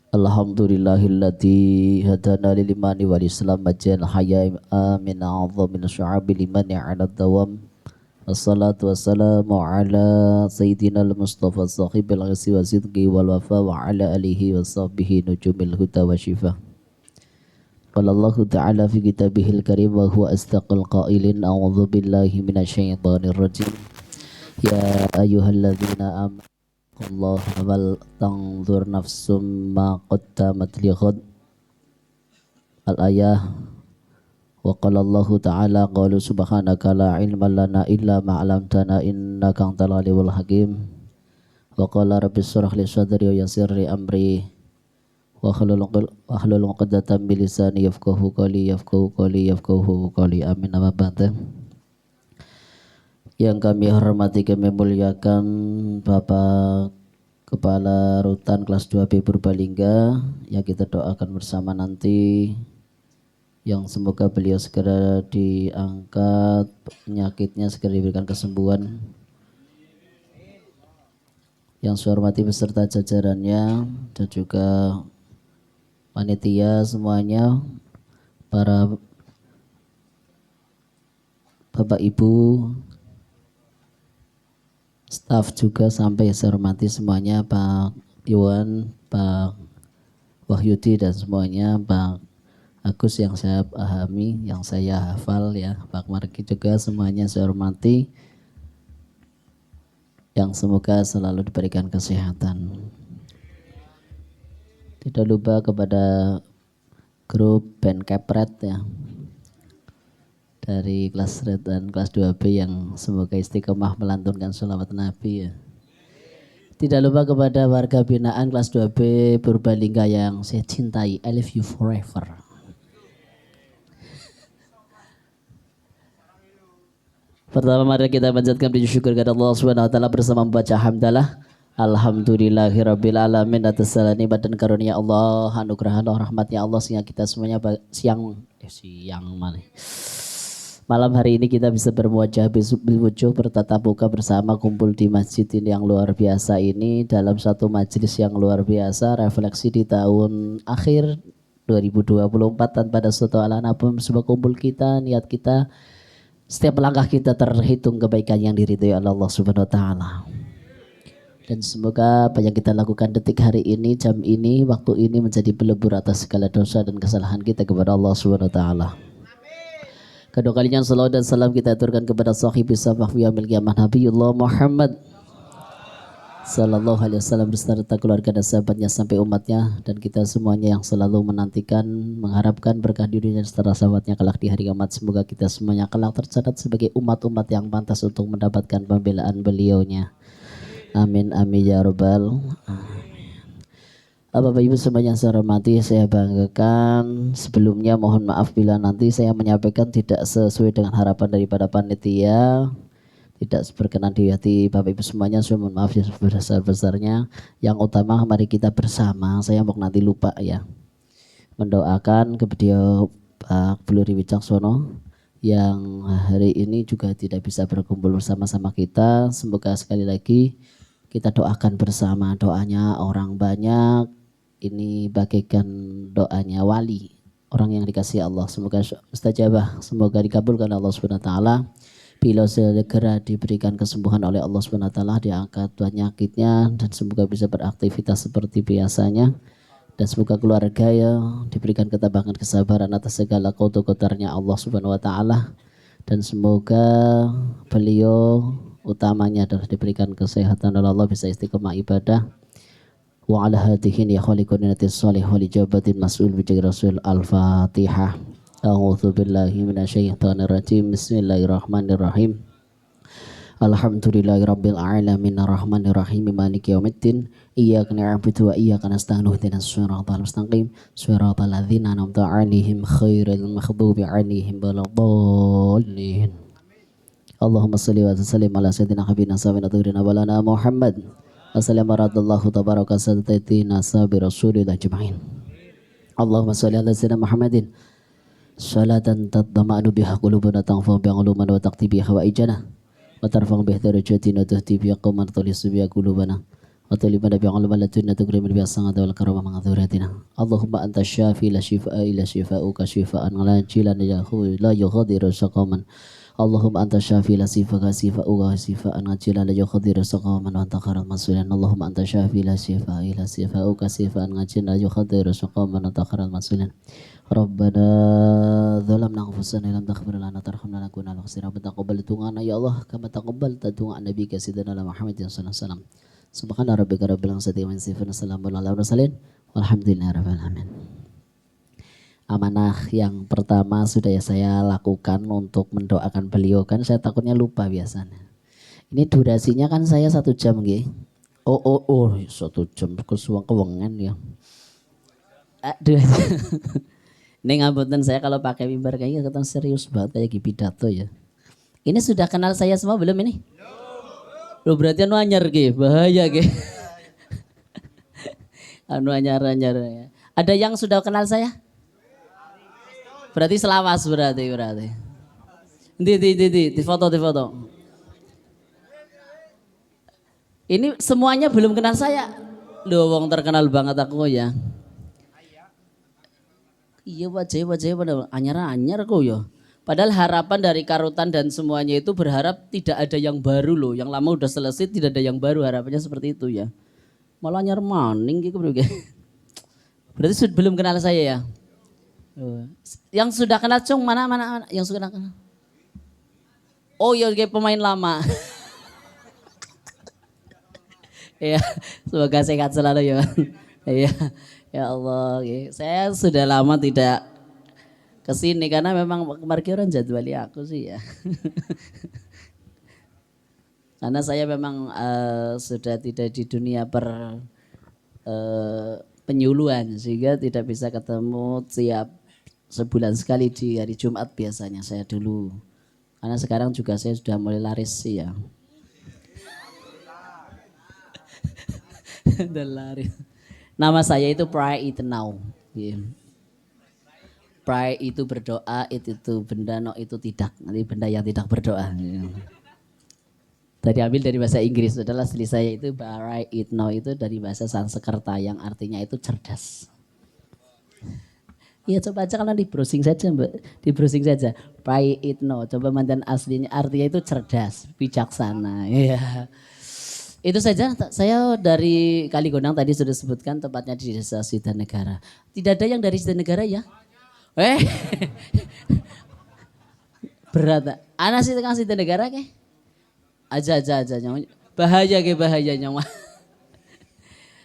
Alhamdulillahilladzi hadana lil imani wal islam majal hayya min a'zamin syu'abil imani 'ala dawam. Wassalatu wassalamu ala sayyidina al-mustafa sahibil ghisi wa sidqi wal wafa wa ala alihi wa sahbihi nujumil huda wa shifa. Qala Allah ta'ala fi kitabihil karim wa huwa asdaqul qailin a'udzu billahi minasyaitonir rajim. Ya ayyuhalladzina amanu Allah wal tanzur nafsum ma qaddamat lighad. Al-ayah. Wa qala Allah ta'ala qalu subhanaka la ilma lana illa ma 'allamtana innaka antal alimul hakim. Wa qala rabbi shrah li sadri wa yassir li amri wa hlul 'uqdatam min lisani yafqahu qawli amin. Amma ba'du. Yang kami hormati, kami muliakan Bapak Kepala Rutan kelas 2B Purbalingga, yang kita doakan bersama nanti, yang semoga beliau segera diangkat penyakitnya, segera diberikan kesembuhan. Yang saya hormati beserta jajarannya dan juga panitia semuanya, para Bapak Ibu, staf juga sampai saya hormati semuanya, Pak Iwan, Pak Wahyudi dan semuanya, Pak Agus yang saya pahami, yang saya hafal ya, Pak Marki juga semuanya saya hormati, yang semoga selalu diberikan kesehatan. Tidak lupa kepada grup band Kepret ya, dari kelas red dan kelas 2B yang semoga istiqomah melantunkan sholawat Nabi ya. Tidak lupa kepada warga binaan kelas 2B Purbalingga yang saya cintai, I love you forever. Pertama mari kita panjatkan puji syukur kepada Allah Subhanahu wa taala bersama membaca hamdalah. Alhamdulillahirabbil alamin atas segala nikmat dan karunia Allah, anugerah Allah, rahmatnya Allah, sehingga kita semuanya malam hari ini kita bisa berwajah bilwujuh, bertatap muka bersama, kumpul di masjid ini yang luar biasa ini, dalam satu majelis yang luar biasa, refleksi di tahun akhir 2024, tanpa ada suatu alasan apapun, sebuah kumpul kita, niat kita, setiap langkah kita terhitung kebaikan yang diridhoi oleh Allah Subhanahu wa taala. Dan semoga apa yang kita lakukan detik hari ini, jam ini, waktu ini menjadi pelebur atas segala dosa dan kesalahan kita kepada Allah Subhanahu wa taala. Kedua kalinya salawat dan salam kita aturkan kepada sahibi safah fi yaumil qiyamah Nabiullah Muhammad sallallahu alaihi wasallam beserta keluarga dan sahabatnya sampai umatnya, dan kita semuanya yang selalu menantikan, mengharapkan berkah dirinya serta sahabatnya kelak di hari kiamat. Semoga kita semuanya kelak tercatat sebagai umat-umat yang pantas untuk mendapatkan pembelaan beliaunya. Amin amin ya rabbal alamin. Bapak Ibu semuanya yang saya hormati, saya banggakan. Sebelumnya mohon maaf bila nanti saya menyampaikan tidak sesuai dengan harapan daripada panitia, tidak berkenan di hati Bapak Ibu semuanya, saya mohon maaf yang sebesar-besarnya. Yang utama mari kita bersama, saya mau nanti lupa ya, mendoakan kepada Pak Bluri Wicaksono yang hari ini juga tidak bisa berkumpul bersama-sama kita. Semoga sekali lagi kita doakan bersama, doanya orang banyak ini bagaikan doanya wali, orang yang dikasihi Allah, semoga mustajabah, semoga dikabulkan Allah Subhanahu wa taala. Bila segera diberikan kesembuhan oleh Allah Subhanahu wa taala, diangkat penyakitnya dan semoga bisa beraktivitas seperti biasanya, dan semoga keluarga ya diberikan ketabahan kesabaran atas segala kotor-kotornya Allah Subhanahu wa taala, dan semoga beliau utamanya adalah diberikan kesehatan oleh Allah, bisa istiqomah ibadah. Wa ala hatihin ya khaliqun natis salih wa lijabatin mas'ul bijag rasul. Al-Fatihah. A'udzu billahi minasyaitonir rajim. Bismillahirrahmanirrahim. Alhamdulillahirabbil alamin arrahmanir rahim maliki yaumiddin. Iyyaka na'budu wa iyyaka nasta'in ihdinas siratal mustaqim siratal ladzina an'amta 'alaihim ghairil maghdubi 'alaihim waladdallin. Allahumma shalli wa sallim ala sayyidina habibina sayyidina turina walana Muhammad. Assalamualaikum tabaraka sayyidina sabi rasulillah jema'in. Allahumma sholli ala sayyidina Muhammadin salatan tadma'nu biha qulubuna tanfa'u biha qulubana wa taqti biha hawaijana wa tarfa'u biha darajatina wa tahdi biha qauman tulisu biha qulubana وطلب نبي علم لدنا تكرم بالصلاة والكرم مع ذريتنا اللهم أنت الشافي لا شفاء إلا شفاؤك شفاء لا جيلا لا يغادر سقما اللهم أنت الشافي لا شفاؤك شفاء جيلا لا يغادر سقما وأنت خير المسؤولين اللهم أنت الشافي لا شفاء إلا شفاؤك شفاء جيلا لا يغادر سقما وأنت خير المسؤولين ربنا ظلمنا أنفسنا لم تغفر لنا ترحمنا لنكون من الخاسرين ربنا تقبل دعانا يا الله كما تقبلت دعاء نبيك سيدنا محمد صلى الله عليه وسلم Subhana rabbika rabbil izzati amma yasifun salamun alal mursalin walhamdulillahi rabbil alamin. Amanah yang pertama sudah saya lakukan untuk mendoakan beliau, kan saya takutnya lupa biasanya. Ini durasinya kan saya 1 jam nggih. Oh 1 jam kesuwang kewengan ya. 2 jam. Ini ngapunten saya kalau pakai mimbar kayaknya kelihatan serius banget kayak pidato ya. Ini sudah kenal saya semua belum ini? Lo berarti anu anyar ge, bahaya ge. Anu anyar ya. Ada yang sudah kenal saya? Berarti selawas berarti. Di foto. Ini semuanya belum kenal saya. Loh wong terkenal banget aku ya. Iya wajah pada anyar kok ya. Padahal harapan dari Karutan dan semuanya itu berharap tidak ada yang baru loh. Yang lama udah selesai tidak ada yang baru, harapannya seperti itu ya. Malah nyar maning gitu bro. Berarti belum kenal saya ya. Yang sudah kenal Cung mana yang sudah kenal? Oh iya kayak pemain lama. Ya, semoga sehat selalu ya. Iya. Ya Allah, saya sudah lama tidak kesini karena memang kemarkiran jadwali aku sih ya. Karena saya memang sudah tidak di dunia penyuluhan sehingga tidak bisa ketemu tiap sebulan sekali di hari Jumat biasanya saya dulu. Karena sekarang juga saya sudah mulai laris sih ya. Dan laris. Nama saya itu Pray It Now. Pray itu berdoa, itu benda, no itu tidak. Nanti benda yang tidak berdoa. Tadi ambil dari bahasa Inggris, adalah asli saya itu Pray It Now itu dari bahasa Sanskerta yang artinya itu cerdas. Iya coba aja kalau di browsing saja mbak, di browsing saja. Pray It Now, coba mantan aslinya artinya itu cerdas, bijaksana. Iya. Itu saja, saya dari Kaligonang tadi sudah sebutkan tempatnya di Desa Sidanegara. Tidak ada yang dari Sidanegara ya? Berat. Anak sih tekan Sidanegara ke? Aja nyawa. Bahaya nyawa.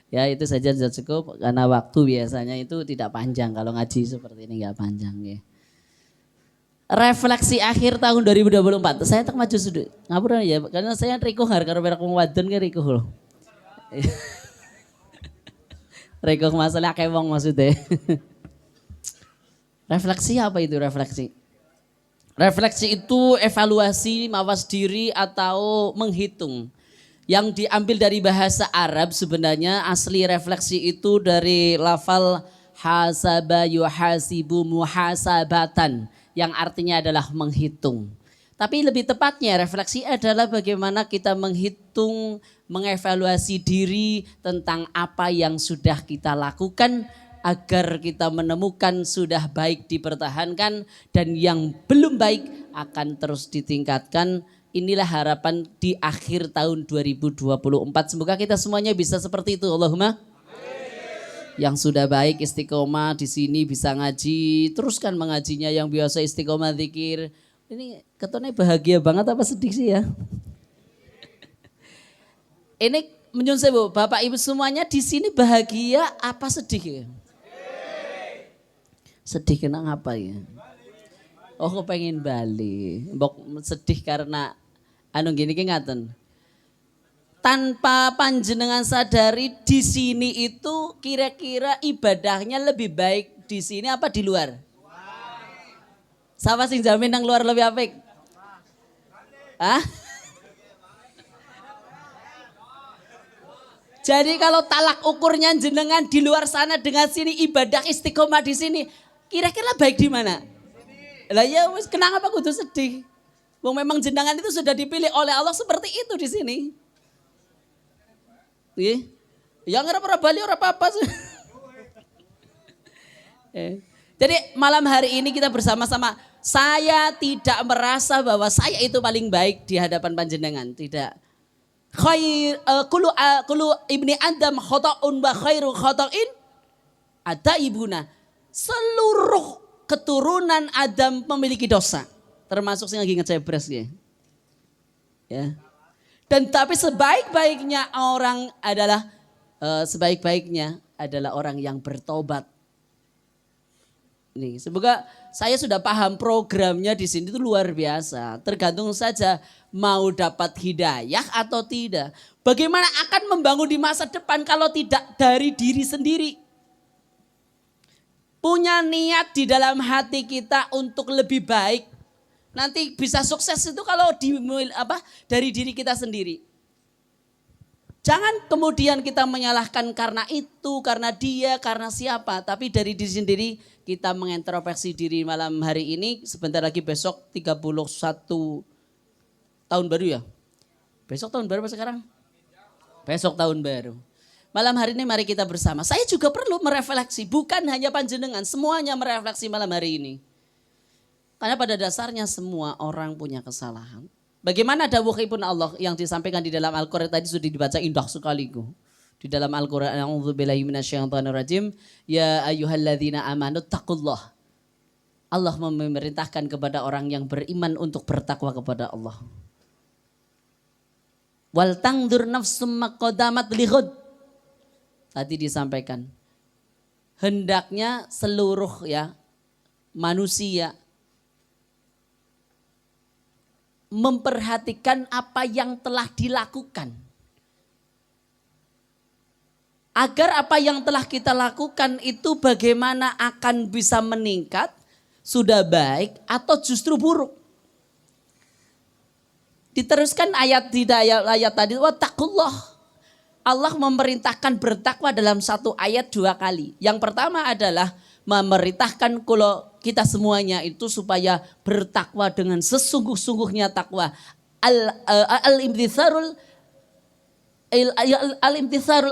Ya itu saja sudah cukup karena waktu biasanya itu tidak panjang kalau ngaji seperti ini nggak panjang ya. Refleksi akhir tahun 2024. Saya tak maju sudah. Ngapura ya karena saya riko karo merek wong wadon ke riko loh. Riko masalah kayak wong maksudnya. Refleksi apa itu refleksi? Refleksi itu evaluasi, mawas diri atau menghitung. Yang diambil dari bahasa Arab sebenarnya asli refleksi itu dari lafal hasaba yuhasibu muhasabatan yang artinya adalah menghitung. Tapi lebih tepatnya refleksi adalah bagaimana kita menghitung, mengevaluasi diri tentang apa yang sudah kita lakukan agar kita menemukan sudah baik dipertahankan dan yang belum baik akan terus ditingkatkan. Inilah harapan di akhir tahun 2024. Semoga kita semuanya bisa seperti itu. Allahumma. Yang sudah baik istiqomah di sini bisa ngaji, teruskan mengajinya. Yang biasa istiqomah zikir. Ini ketone bahagia banget apa sedih sih ya? Ini menyun sewu, Bapak Ibu semuanya di sini bahagia apa sedih ya? Sedih kena apa ya? Oh aku pengen Bali. Mbok sedih karena anu gini ki ngaten. Tanpa panjenengan sadari di sini itu kira-kira ibadahnya lebih baik di sini apa di luar? Siapa sing jamin nang luar lebih apik? Hah? Jadi kalau talak ukurnya jenengan di luar sana dengan sini ibadah istiqomah di sini, kira-kira baik di mana? Lah ya wis kenapa kudu sedih? Wong memang jenengan itu sudah dipilih oleh Allah seperti itu di sini. Nggih. Yang ora bali ora apa-apa. Jadi malam hari ini kita bersama-sama. Saya tidak merasa bahwa saya itu paling baik di hadapan panjenengan, tidak. Kulu ibni Adam khata'un wa khairu khata'in ada ibuna. Seluruh keturunan Adam memiliki dosa, termasuk yang lagi ngecebres ya. Ya. Dan tapi sebaik-baiknya adalah orang yang bertobat. Nih, semoga saya sudah paham programnya di sini itu luar biasa. Tergantung saja mau dapat hidayah atau tidak. Bagaimana akan membangun di masa depan kalau tidak dari diri sendiri. Punya niat di dalam hati kita untuk lebih baik. Nanti bisa sukses itu kalau dari diri kita sendiri. Jangan kemudian kita menyalahkan karena itu, karena dia, karena siapa. Tapi dari diri sendiri kita mengintrospeksi diri malam hari ini. Sebentar lagi besok 31 tahun baru ya. Besok tahun baru apa sekarang? Besok tahun baru. Malam hari ini mari kita bersama. Saya juga perlu merefleksi. Bukan hanya panjenengan, semuanya merefleksi malam hari ini. Karena pada dasarnya semua orang punya kesalahan. Bagaimana dawuhipun Allah yang disampaikan di dalam Al-Quran tadi sudah dibaca indah sekali. Di dalam Al-Quran, a'udzubillahi minasyaitonirrajim, ya ayyuhalladzina amanu taqullah. Allah memerintahkan kepada orang yang beriman untuk bertakwa kepada Allah. Wal tangdur nafsum maqadamat lighad. Tadi disampaikan. Hendaknya seluruh manusia memperhatikan apa yang telah dilakukan. Agar apa yang telah kita lakukan itu bagaimana akan bisa meningkat, sudah baik atau justru buruk. Diteruskan ayat tadi, wattaqullah. Allah memerintahkan bertakwa dalam satu ayat 2 kali. Yang pertama adalah memerintahkan kalau kita semuanya itu supaya bertakwa dengan sesungguh-sungguhnya takwa. Al-imtitharul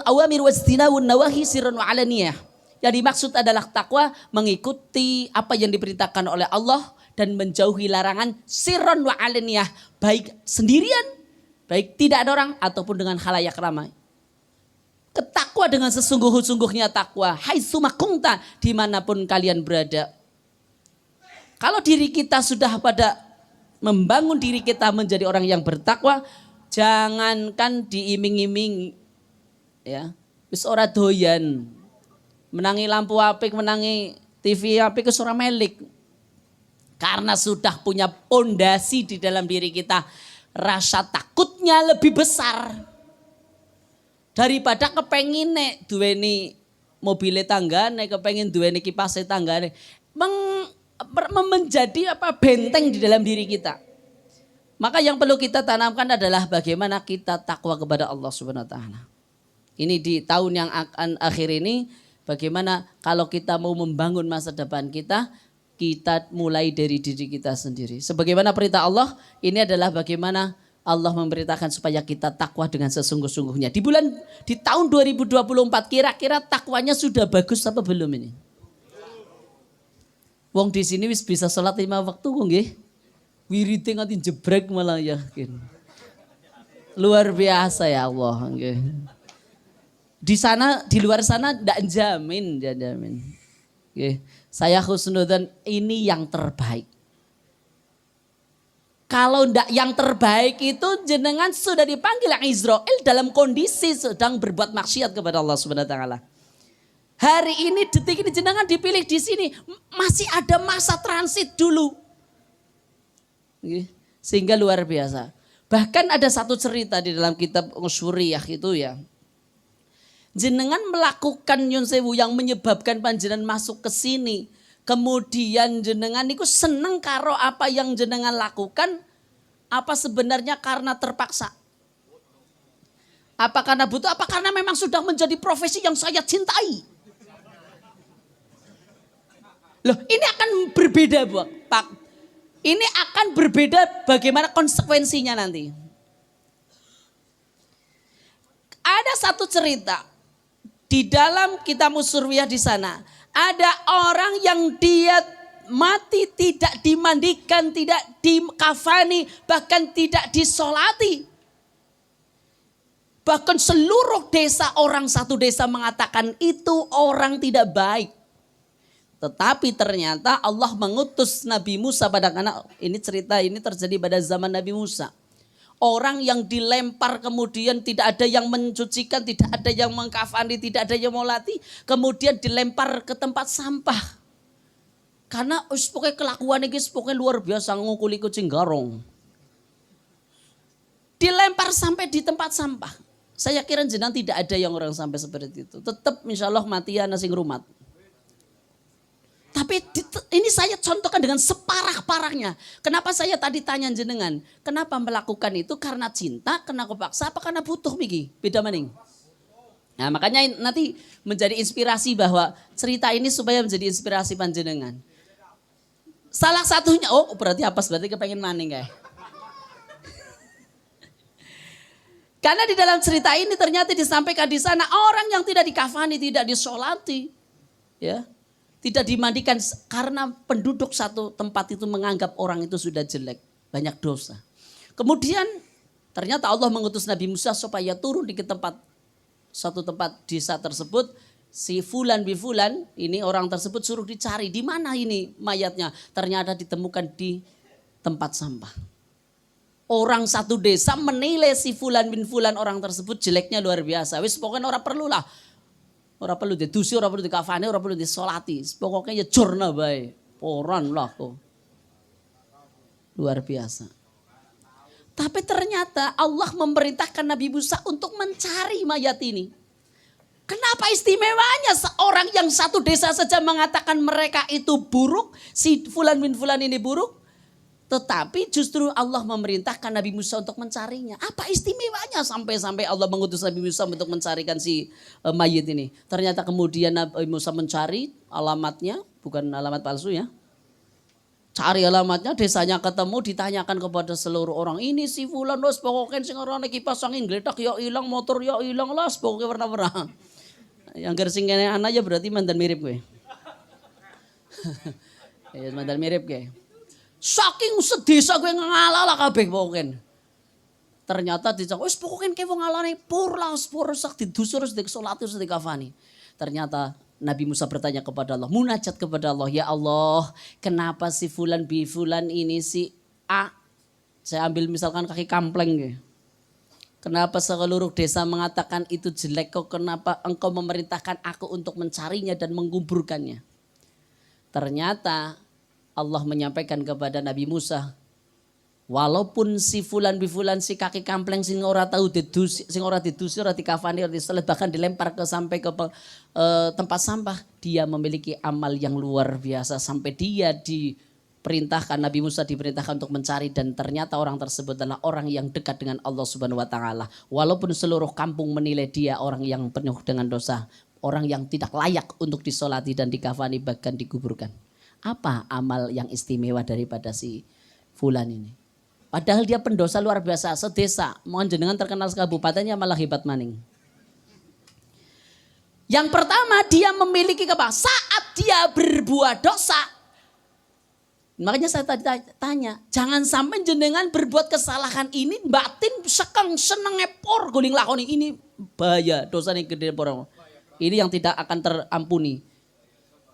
awamir wajtinabun nawahi sirran wa alaniyah. Yang dimaksud adalah takwa mengikuti apa yang diperintahkan oleh Allah dan menjauhi larangan sirran wa alaniyah, baik sendirian, baik tidak ada orang ataupun dengan khalayak ramai. Ketakwa dengan sesungguh-sungguhnya takwa. Haitsu makunta, dimanapun kalian berada. Kalau diri kita sudah pada membangun diri kita menjadi orang yang bertakwa, jangankan diiming-iming, ya, wis ora doyan, menangi lampu apik, menangi TV apik, wis ora melik. Karena sudah punya pondasi di dalam diri kita, rasa takutnya lebih besar. Daripada kepengin duweni mobile tanggane, kepengin duweni kipas tanggane, menjadi benteng di dalam diri kita. Maka yang perlu kita tanamkan adalah bagaimana kita takwa kepada Allah Subhanahu wa taala. Ini di tahun yang akan akhir ini, bagaimana kalau kita mau membangun masa depan kita mulai dari diri kita sendiri. Sebagaimana perintah Allah, ini adalah bagaimana Allah memberitakan supaya kita takwa dengan sesungguh-sungguhnya. Di tahun 2024 kira-kira takwanya sudah bagus apa belum ini? Wong di sini wis bisa sholat 5 waktu kok nggih. Wirite nganti jebrek malah yakin. Luar biasa ya Allah nggih. Di luar sana ndak jamin. Nggih. Saya husnudzon ini yang terbaik. Kalau ndak yang terbaik itu jenengan sudah dipanggil Israel dalam kondisi sedang berbuat maksiat kepada Allah Subhanahu wa taala. Hari ini detik ini jenengan dipilih di sini, masih ada masa transit dulu. Sehingga luar biasa. Bahkan ada satu cerita di dalam kitab Syuriyah itu ya. Jenengan melakukan nyun sewu yang menyebabkan panjenengan masuk ke sini. Kemudian jenengan niku seneng karo apa yang jenengan lakukan, apa sebenarnya karena terpaksa? Apa karena butuh, apa karena memang sudah menjadi profesi yang saya cintai? Loh, ini akan berbeda, Pak. Ini akan berbeda bagaimana konsekuensinya nanti. Ada satu cerita, Di dalam kitab Surwiyah di sana ada orang yang dia mati tidak dimandikan, tidak dikafani, bahkan tidak disolati. Bahkan seluruh desa, orang satu desa mengatakan itu orang tidak baik. Tetapi ternyata Allah mengutus Nabi Musa karena ini cerita ini terjadi pada zaman Nabi Musa. Orang yang dilempar kemudian tidak ada yang mencucikan, tidak ada yang mengkafani, tidak ada yang molati. Kemudian dilempar ke tempat sampah. Karena pokoknya kelakuan ini pokoknya luar biasa ngukuli kucing garong. Dilempar sampai di tempat sampah. Saya kira jenengan tidak ada yang orang sampai seperti itu. Tetap insya Allah mati ya nasi rumat. Tapi ini saya contohkan dengan separah-parahnya. Kenapa saya tadi tanya jenengan? Kenapa melakukan itu? Karena cinta, karena kepaksa, apa karena butuh Miki? Beda maning. Nah makanya nanti menjadi inspirasi bahwa cerita ini supaya menjadi inspirasi panjenengan. Salah satunya, oh berarti apa? Berarti kepengen maning kayak. Karena di dalam cerita ini ternyata disampaikan di sana orang yang tidak dikafani, tidak disolati. Ya. Tidak dimandikan karena penduduk satu tempat itu menganggap orang itu sudah jelek. Banyak dosa. Kemudian ternyata Allah mengutus Nabi Musa supaya turun di satu tempat desa tersebut. Si Fulan bifulan ini orang tersebut suruh dicari. Di mana ini mayatnya? Ternyata ditemukan di tempat sampah. Orang satu desa menilai si Fulan bin Fulan orang tersebut jeleknya luar biasa. Wis pokoknya orang perlulah. Orang perlu didusi, orang perlu dikafani, orang perlu disolati. Pokoknya ya jorna baik. Orang lah kok. Luar biasa. Tapi ternyata Allah memerintahkan Nabi Musa untuk mencari mayat ini. Kenapa istimewanya seorang yang satu desa saja mengatakan mereka itu buruk. Si Fulan bin Fulan ini buruk. Tetapi justru Allah memerintahkan Nabi Musa untuk mencarinya. Apa istimewanya sampai Allah mengutus Nabi Musa untuk mencarikan si mayit ini. Ternyata kemudian Nabi Musa mencari alamatnya, bukan alamat palsu ya. Cari alamatnya, desanya ketemu, ditanyakan kepada seluruh orang. Ini si Fulan, los pokoknya sing orangnya kipas angin geletak ya hilang, motor ya hilang, los pokoknya warna-warna. Yang gersing kene anak ya berarti mantan mirip gue. Ya mantan mirip gue. Saking sedesa gue ngalalah kabeh pokoknya. Ternyata dicak, wis pokoknya kayak wong ngalane pur sak didusur sak disolati sak dikafani. Ternyata Nabi Musa bertanya kepada Allah, munajat kepada Allah, ya Allah, kenapa si Fulan bi Fulan ini si A? Saya ambil misalkan kaki kampleng gitu. Kenapa seluruh desa mengatakan itu jelek kok, kenapa engkau memerintahkan aku untuk mencarinya dan menguburkannya? Ternyata Allah menyampaikan kepada Nabi Musa, walaupun si Fulan bifulan si kaki kampleng sing ora tahu didusi, sing ora didusi, ora dikafani, ora diselet, bahkan dilempar sampai ke tempat sampah, dia memiliki amal yang luar biasa sampai dia diperintahkan, Nabi Musa diperintahkan untuk mencari, dan ternyata orang tersebut adalah orang yang dekat dengan Allah Subhanahu wa taala. Walaupun seluruh kampung menilai dia orang yang penuh dengan dosa, orang yang tidak layak untuk disolati dan dikafani bahkan dikuburkan. Apa amal yang istimewa daripada si Fulan ini? Padahal dia pendosa luar biasa, sedesa. Mohon jenengan terkenal sekabupatennya malah hebat maning. Yang pertama dia memiliki apa? Saat dia berbuat dosa. Makanya saya tadi tanya, jangan sampai jenengan berbuat kesalahan ini batin sekeng seneng ngepor guling lakoni, ini bahaya, dosa yang gede porong. Ini yang tidak akan terampuni.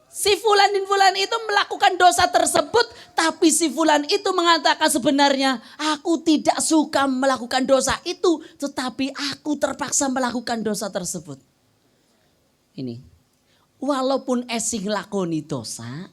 Si Fulan bin Fulan itu melakukan dosa tersebut, tapi si Fulan itu mengatakan sebenarnya aku tidak suka melakukan dosa itu, tetapi aku terpaksa melakukan dosa tersebut. Ini, walaupun esing lakoni dosa,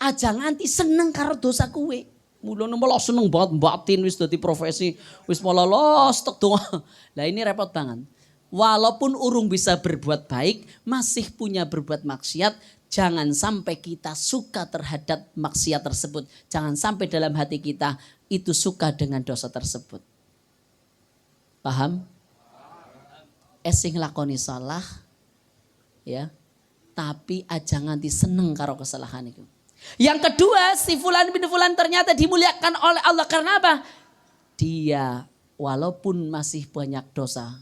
aja nganti seneng karo dosa kuwe. Mulane malah seneng banget batin wis dadi profesi, wis malah los tek doa. Lah ini repot banget. Walaupun urung bisa berbuat baik, masih punya berbuat maksiat. Jangan sampai kita suka terhadap maksiat tersebut. Jangan sampai dalam hati kita itu suka dengan dosa tersebut. Paham? Esing lakoni salah, ya. Tapi aja nganti seneng karo kesalahan itu. Yang kedua, si Fulan bin Fulan ternyata dimuliakan oleh Allah karena apa? Dia walaupun masih banyak dosa,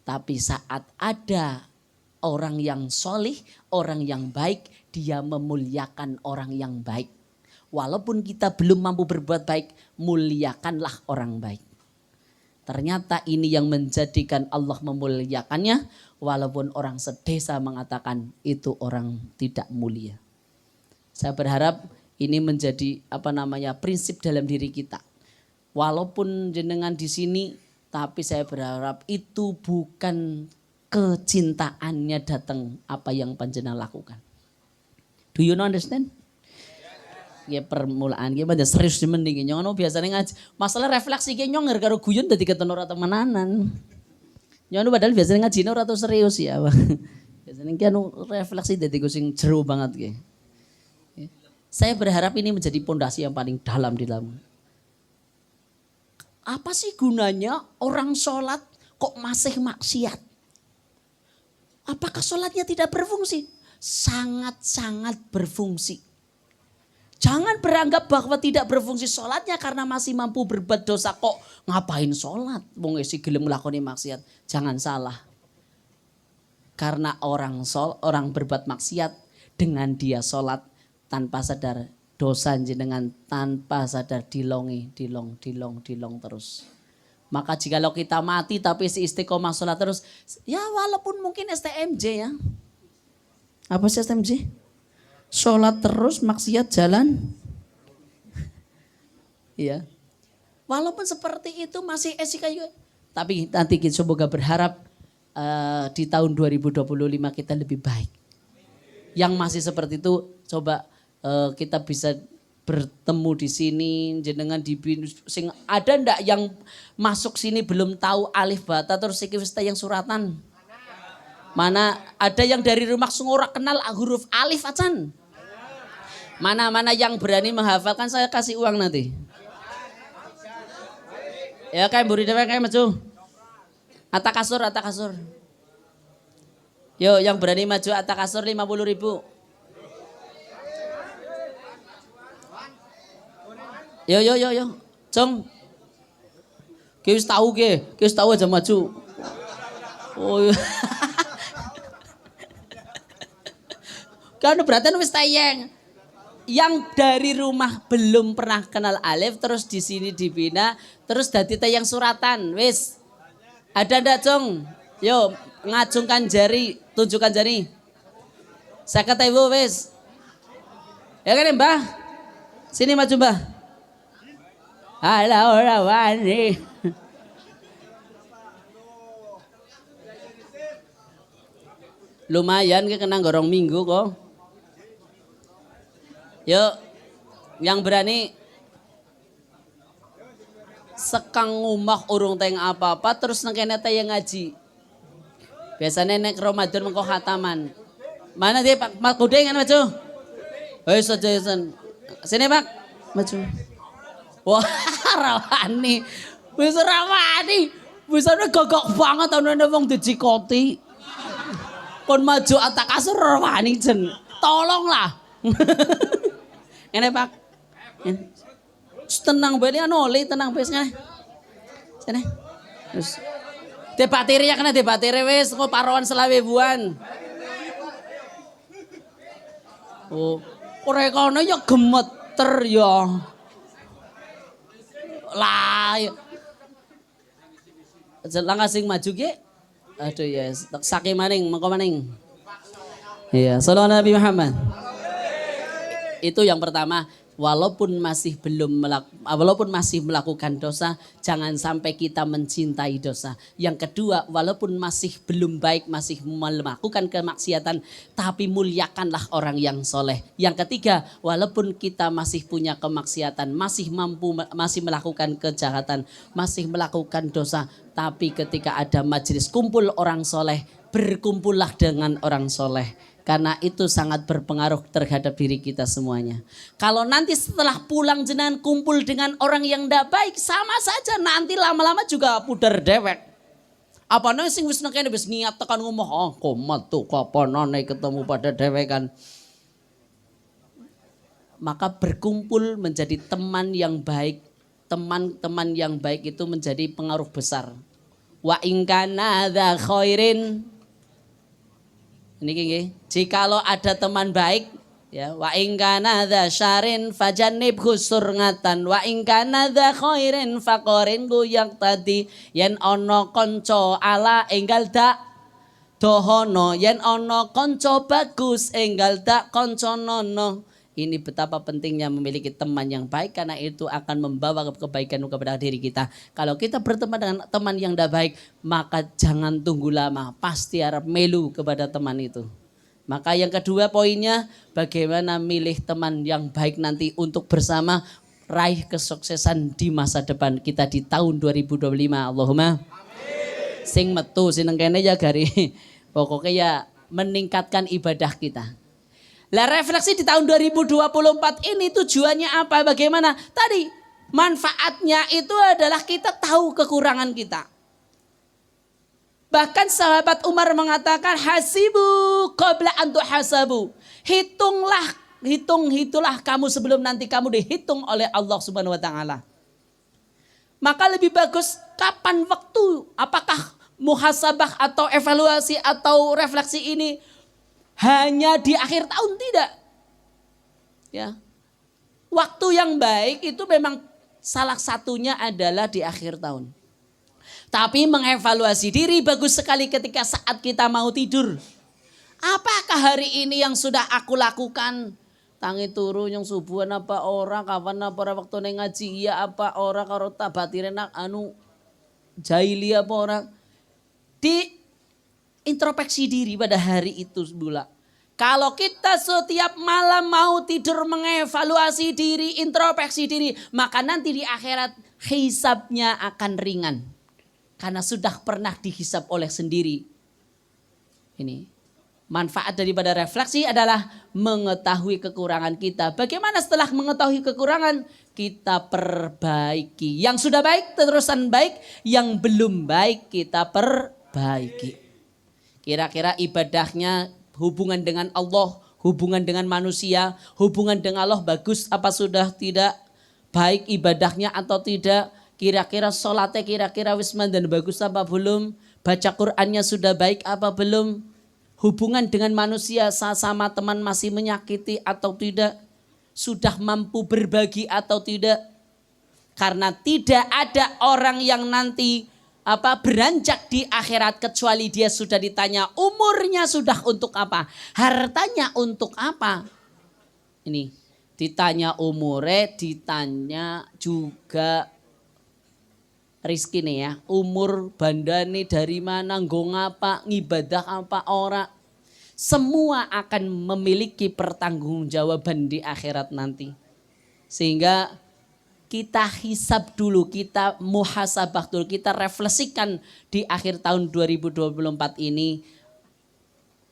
tapi saat ada orang yang solih, orang yang baik, dia memuliakan orang yang baik. Walaupun kita belum mampu berbuat baik, muliakanlah orang baik. Ternyata ini yang menjadikan Allah memuliakannya, walaupun orang sedesa mengatakan itu orang tidak mulia. Saya berharap ini menjadi prinsip dalam diri kita. Walaupun jenengan di sini, tapi saya berharap itu bukan kecintaannya datang apa yang panjenengan lakukan. Do you understand? Ya permulaan ya pada serius mending nyono biasanya ngaji. Masalah refleksi ki nyonger karo guyon dadi keton ora temenanan. Nyono padahal biasanya ngajine ora tau serius ya. Biasanya ki refleksi dadi sing jero banget ki. Saya berharap ini menjadi pondasi yang paling dalam di dalam. Apa sih gunanya orang sholat kok masih maksiat? Apakah sholatnya tidak berfungsi? Sangat-sangat berfungsi. Jangan beranggap bahwa tidak berfungsi sholatnya karena masih mampu berbuat dosa kok ngapain sholat. Wong isi gelem nglakoni maksiat. Jangan salah. Karena orang berbuat maksiat dengan dia sholat tanpa sadar dosa jenengan tanpa sadar dilong terus. Maka jikalau kita mati tapi si istiqomah sholat terus, ya walaupun mungkin STMJ ya. Apa sih STMJ? Sholat terus maksiat jalan. Iya. Walaupun seperti itu masih esika juga. Tapi nanti kita semoga berharap di tahun 2025 kita lebih baik. Yang masih seperti itu coba kita bisa bertemu di sini jenengan di sing ada ndak yang masuk sini belum tahu alif bata terus iki wis yang suratan. Mana ada yang dari rumah ora kenal huruf alif acan. Mana yang berani menghafalkan saya kasih uang nanti. Ya kayak buri dewe kayak maju. Ata kasur. Yo yang berani maju ata kasur 50.000. Yo. Cong. Ki wis tahu aja maju. Oh. Kan berarti wis tayang. Yang dari rumah belum pernah kenal alif terus di sini dibina terus dadi tayang suratan wis ada ndak Cong? Yo ngacungkan jari, tunjukkan jari. Saya kata ibu wis ya kan Mbah sini maju Mbah. Halo ora wani. Lumayan ke kena gorong minggu kok. Yuk, yang berani sekang ngumah urung teng apa-apa terus nengkene yang ngaji. Biasanya nek Ramadan mengko khataman. Mana dia Pak Mak Kudeng kan maju? Hei sajasan. Sini Pak, maju. Wah, rawani. Bisa rawani. Bisa gagak banget ana wong dijikoti. Kon maju atak kasur rawani jen. Tolonglah. Ini Pak. Tenang bae oli tenang wis ngene. Sini. Terus debatire ya kena debatire wis kok paroan selawe buan. Oh, ora kono ya gemeter ya. Lah. Langkah sing maju ge. Aduh yes, saking maning, mengko maning. Iya, sallallahu Nabi Muhammad. Itu yang pertama, walaupun masih melakukan dosa, jangan sampai kita mencintai dosa. Yang kedua, walaupun masih belum baik, masih melakukan kemaksiatan, tapi muliakanlah orang yang soleh. Yang ketiga, walaupun kita masih punya kemaksiatan, masih melakukan kejahatan, masih melakukan dosa, tapi ketika ada majelis kumpul orang soleh, berkumpullah dengan orang soleh. Karena itu sangat berpengaruh terhadap diri kita semuanya. Kalau nanti setelah pulang jenengan kumpul dengan orang yang tidak baik, sama saja nanti lama-lama juga pudar dewek. Apa nih sing wis nekene wis niat tekan ngomong, "Oh, komat tuh kapanane ketemu pada dewekan." Maka berkumpul menjadi teman yang baik. Teman-teman yang baik itu menjadi pengaruh besar. Wa in kana dza khairin Niki nggih. Jikalau ada teman baik ya, wa in kana dza syarin fajannib khusurnatan wa in kana dza khairin faqarin guyak tadi yen ana kanca ala enggal dak dohono yen ana kanca bagus enggal dak kanca nono. Ini betapa pentingnya memiliki teman yang baik karena itu akan membawa kebaikan kepada diri kita. Kalau kita berteman dengan teman yang tidak baik, maka jangan tunggu lama, pasti harap melu kepada teman itu. Maka yang kedua poinnya, bagaimana milih teman yang baik nanti untuk bersama raih kesuksesan di masa depan kita di tahun 2025. Allahumma amin. Sing metu sineng kene ya gari. Pokoknya ya meningkatkan ibadah kita. Lah refleksi di tahun 2024 ini tujuannya apa? Bagaimana? Tadi manfaatnya itu adalah kita tahu kekurangan kita. Bahkan sahabat Umar mengatakan hasibu qabla an tuhasabu. Hitunglah kamu sebelum nanti kamu dihitung oleh Allah Subhanahu wa taala. Maka lebih bagus kapan waktu? Apakah muhasabah atau evaluasi atau refleksi ini hanya di akhir tahun? Tidak. Ya. Waktu yang baik itu memang salah satunya adalah di akhir tahun. Tapi mengevaluasi diri bagus sekali ketika saat kita mau tidur. Apakah hari ini yang sudah aku lakukan? Tangi turu yang subuhan apa ora, kapan apa ora waktu ngaji iya apa ora, karo tabatire nak jahili apa ora. Di introspeksi diri pada hari itu pula. Kalau kita setiap malam mau tidur mengevaluasi diri, introspeksi diri, maka nanti di akhirat hisabnya akan ringan. Karena sudah pernah dihisab oleh sendiri. Ini manfaat daripada refleksi adalah mengetahui kekurangan kita. Bagaimana setelah mengetahui kekurangan, kita perbaiki. Yang sudah baik terusan baik, yang belum baik kita perbaiki. Kira-kira ibadahnya hubungan dengan Allah, hubungan dengan manusia, hubungan dengan Allah bagus apa sudah tidak, baik ibadahnya atau tidak, kira-kira sholatnya kira-kira wisman dan bagus apa belum, baca Qur'annya sudah baik apa belum, hubungan dengan manusia sama teman masih menyakiti atau tidak, sudah mampu berbagi atau tidak. Karena tidak ada orang yang nanti beranjak di akhirat kecuali dia sudah ditanya umurnya sudah untuk apa, hartanya untuk apa. Ini ditanya umurnya, ditanya juga rizki nih ya, umur bandane dari mana, nggo ngapa, ngibadah apa ora. Semua akan memiliki pertanggungjawaban di akhirat nanti. Sehingga kita hisab dulu, kita muhasabah dulu, kita refleksikan di akhir tahun 2024 ini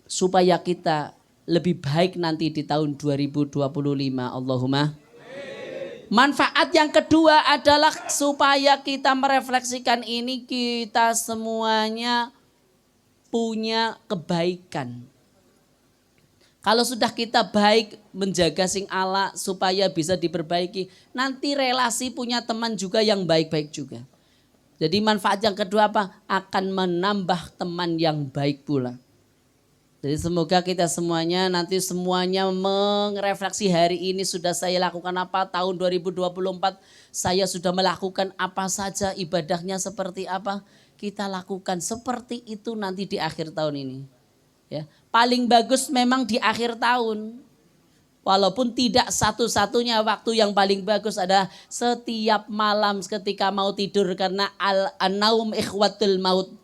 supaya kita lebih baik nanti di tahun 2025. Allahumma. Manfaat yang kedua adalah supaya kita merefleksikan ini kita semuanya punya kebaikan. Kalau sudah kita baik menjaga sing ala supaya bisa diperbaiki, nanti relasi punya teman juga yang baik-baik juga. Jadi manfaat yang kedua apa? Akan menambah teman yang baik pula. Jadi semoga kita semuanya nanti semuanya merefleksi hari ini sudah saya lakukan apa, tahun 2024 saya sudah melakukan apa saja, ibadahnya seperti apa, kita lakukan seperti itu nanti di akhir tahun ini. Ya, paling bagus memang di akhir tahun. Walaupun tidak satu-satunya waktu yang paling bagus adalah setiap malam ketika mau tidur karena an-naum ikhwatul maut.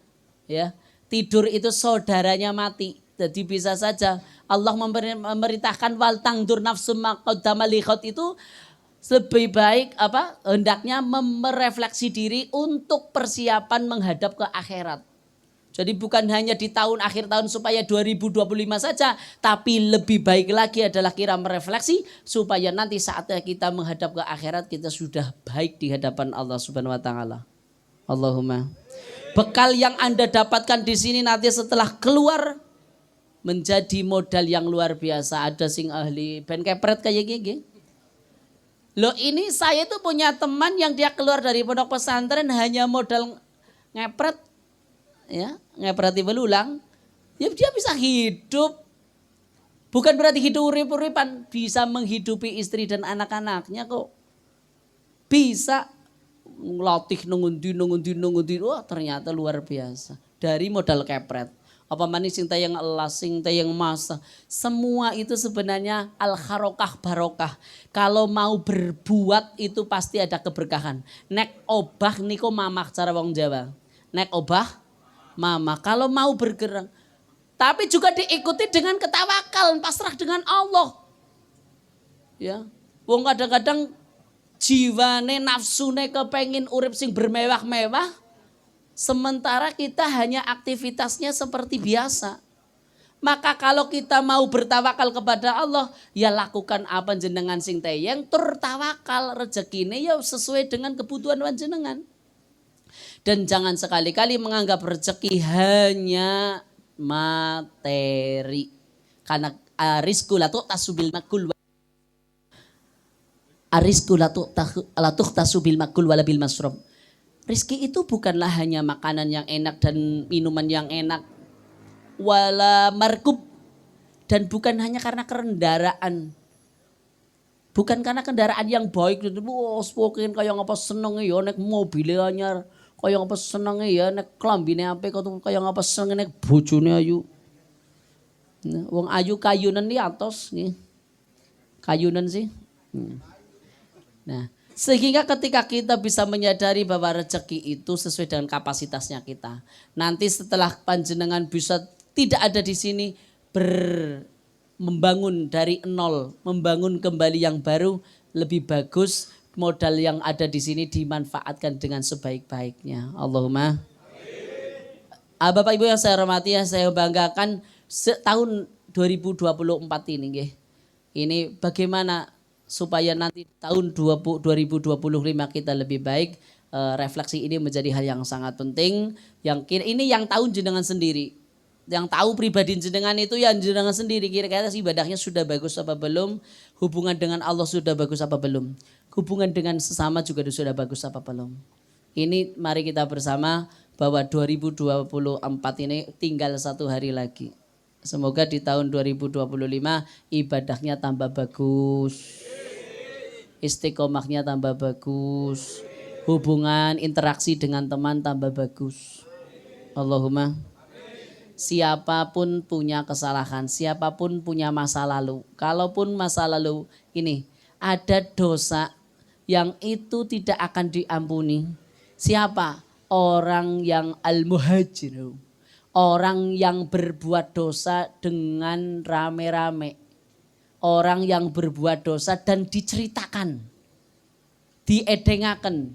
Ya, tidur itu saudaranya mati. Jadi bisa saja Allah memerintahkan wal tangdur nafsum ma qaddama liqaut itu lebih baik hendaknya merefleksi diri untuk persiapan menghadap ke akhirat. Jadi bukan hanya di tahun akhir tahun supaya 2025 saja, tapi lebih baik lagi adalah kita merefleksi supaya nanti saatnya kita menghadap ke akhirat kita sudah baik di hadapan Allah Subhanahu wa taala. Allahumma. Bekal yang Anda dapatkan di sini nanti setelah keluar menjadi modal yang luar biasa. Ada sing ahli ben kepret kayak gini. Loh ini saya tuh punya teman yang dia keluar dari pondok pesantren hanya modal ngepret. Ya, ngeperhati belulang, Ya dia bisa hidup. Bukan berarti hidup urip-uripan, bisa menghidupi istri dan anak-anaknya kok. Bisa ngelatih nungundi. Wah ternyata luar biasa. Dari modal kepret. Apa manis sing tayang elas, sing tayang masa. Semua itu sebenarnya al-harokah barokah. Kalau mau berbuat itu pasti ada keberkahan. Nek obah niko mamah cara wong Jawa. Nek obah mamah. Kalau mau bergerak. Tapi juga diikuti dengan ketawakal, pasrah dengan Allah. Ya. Wong kadang-kadang jiwane nafsune kepengin urip sing bermewah-mewah. Sementara kita hanya aktivitasnya seperti biasa. Maka kalau kita mau bertawakal kepada Allah, ya lakukan apa jenengan sing teyeng tur tawakal rezekine ya sesuai dengan kebutuhan panjenengan. Dan jangan sekali-kali menganggap rezeki hanya materi. Karena rizku latu tasubil makul. Arizku latuh tasubil makul wala bil masrob. Rizki itu bukanlah hanya makanan yang enak dan minuman yang enak. Wala markub. Dan bukan hanya karena kendaraan. Bukan karena kendaraan yang baik. Wah, spoken kayak ngapa seneng ya nek mobil anyar. Kayak ngapa seneng ya nek klambine apik kayak ngapa seneng nek bojone ayu. Nah, wong ayu kayunan di atos nih. Kayunan sih. Nah, sehingga ketika kita bisa menyadari bahwa rezeki itu sesuai dengan kapasitasnya kita. Nanti setelah panjenengan bisa tidak ada di sini membangun dari nol, membangun kembali yang baru, lebih bagus modal yang ada di sini dimanfaatkan dengan sebaik-baiknya. Allahumma. Bapak Ibu yang saya hormati, yang saya banggakan tahun 2024 ini nggih. Ini bagaimana supaya nanti tahun 2025 kita lebih baik. Refleksi ini menjadi hal yang sangat penting. Ini yang tahu jenengan sendiri. Yang tahu pribadi jenengan itu yang jenengan sendiri. Kira-kira ibadahnya sudah bagus apa belum? Hubungan dengan Allah sudah bagus apa belum? Hubungan dengan sesama juga sudah bagus apa belum? Ini mari kita bersama bahwa 2024 ini tinggal 1 hari lagi. Semoga di tahun 2025 ibadahnya tambah bagus. Istiqomahnya tambah bagus. Hubungan interaksi dengan teman tambah bagus. Allahumma. Siapapun punya kesalahan, siapapun punya masa lalu. Kalaupun masa lalu ini ada dosa yang itu tidak akan diampuni. Siapa? Orang yang al-muhajir. Orang yang berbuat dosa dengan rame-rame. Orang yang berbuat dosa dan diceritakan, diedengaken,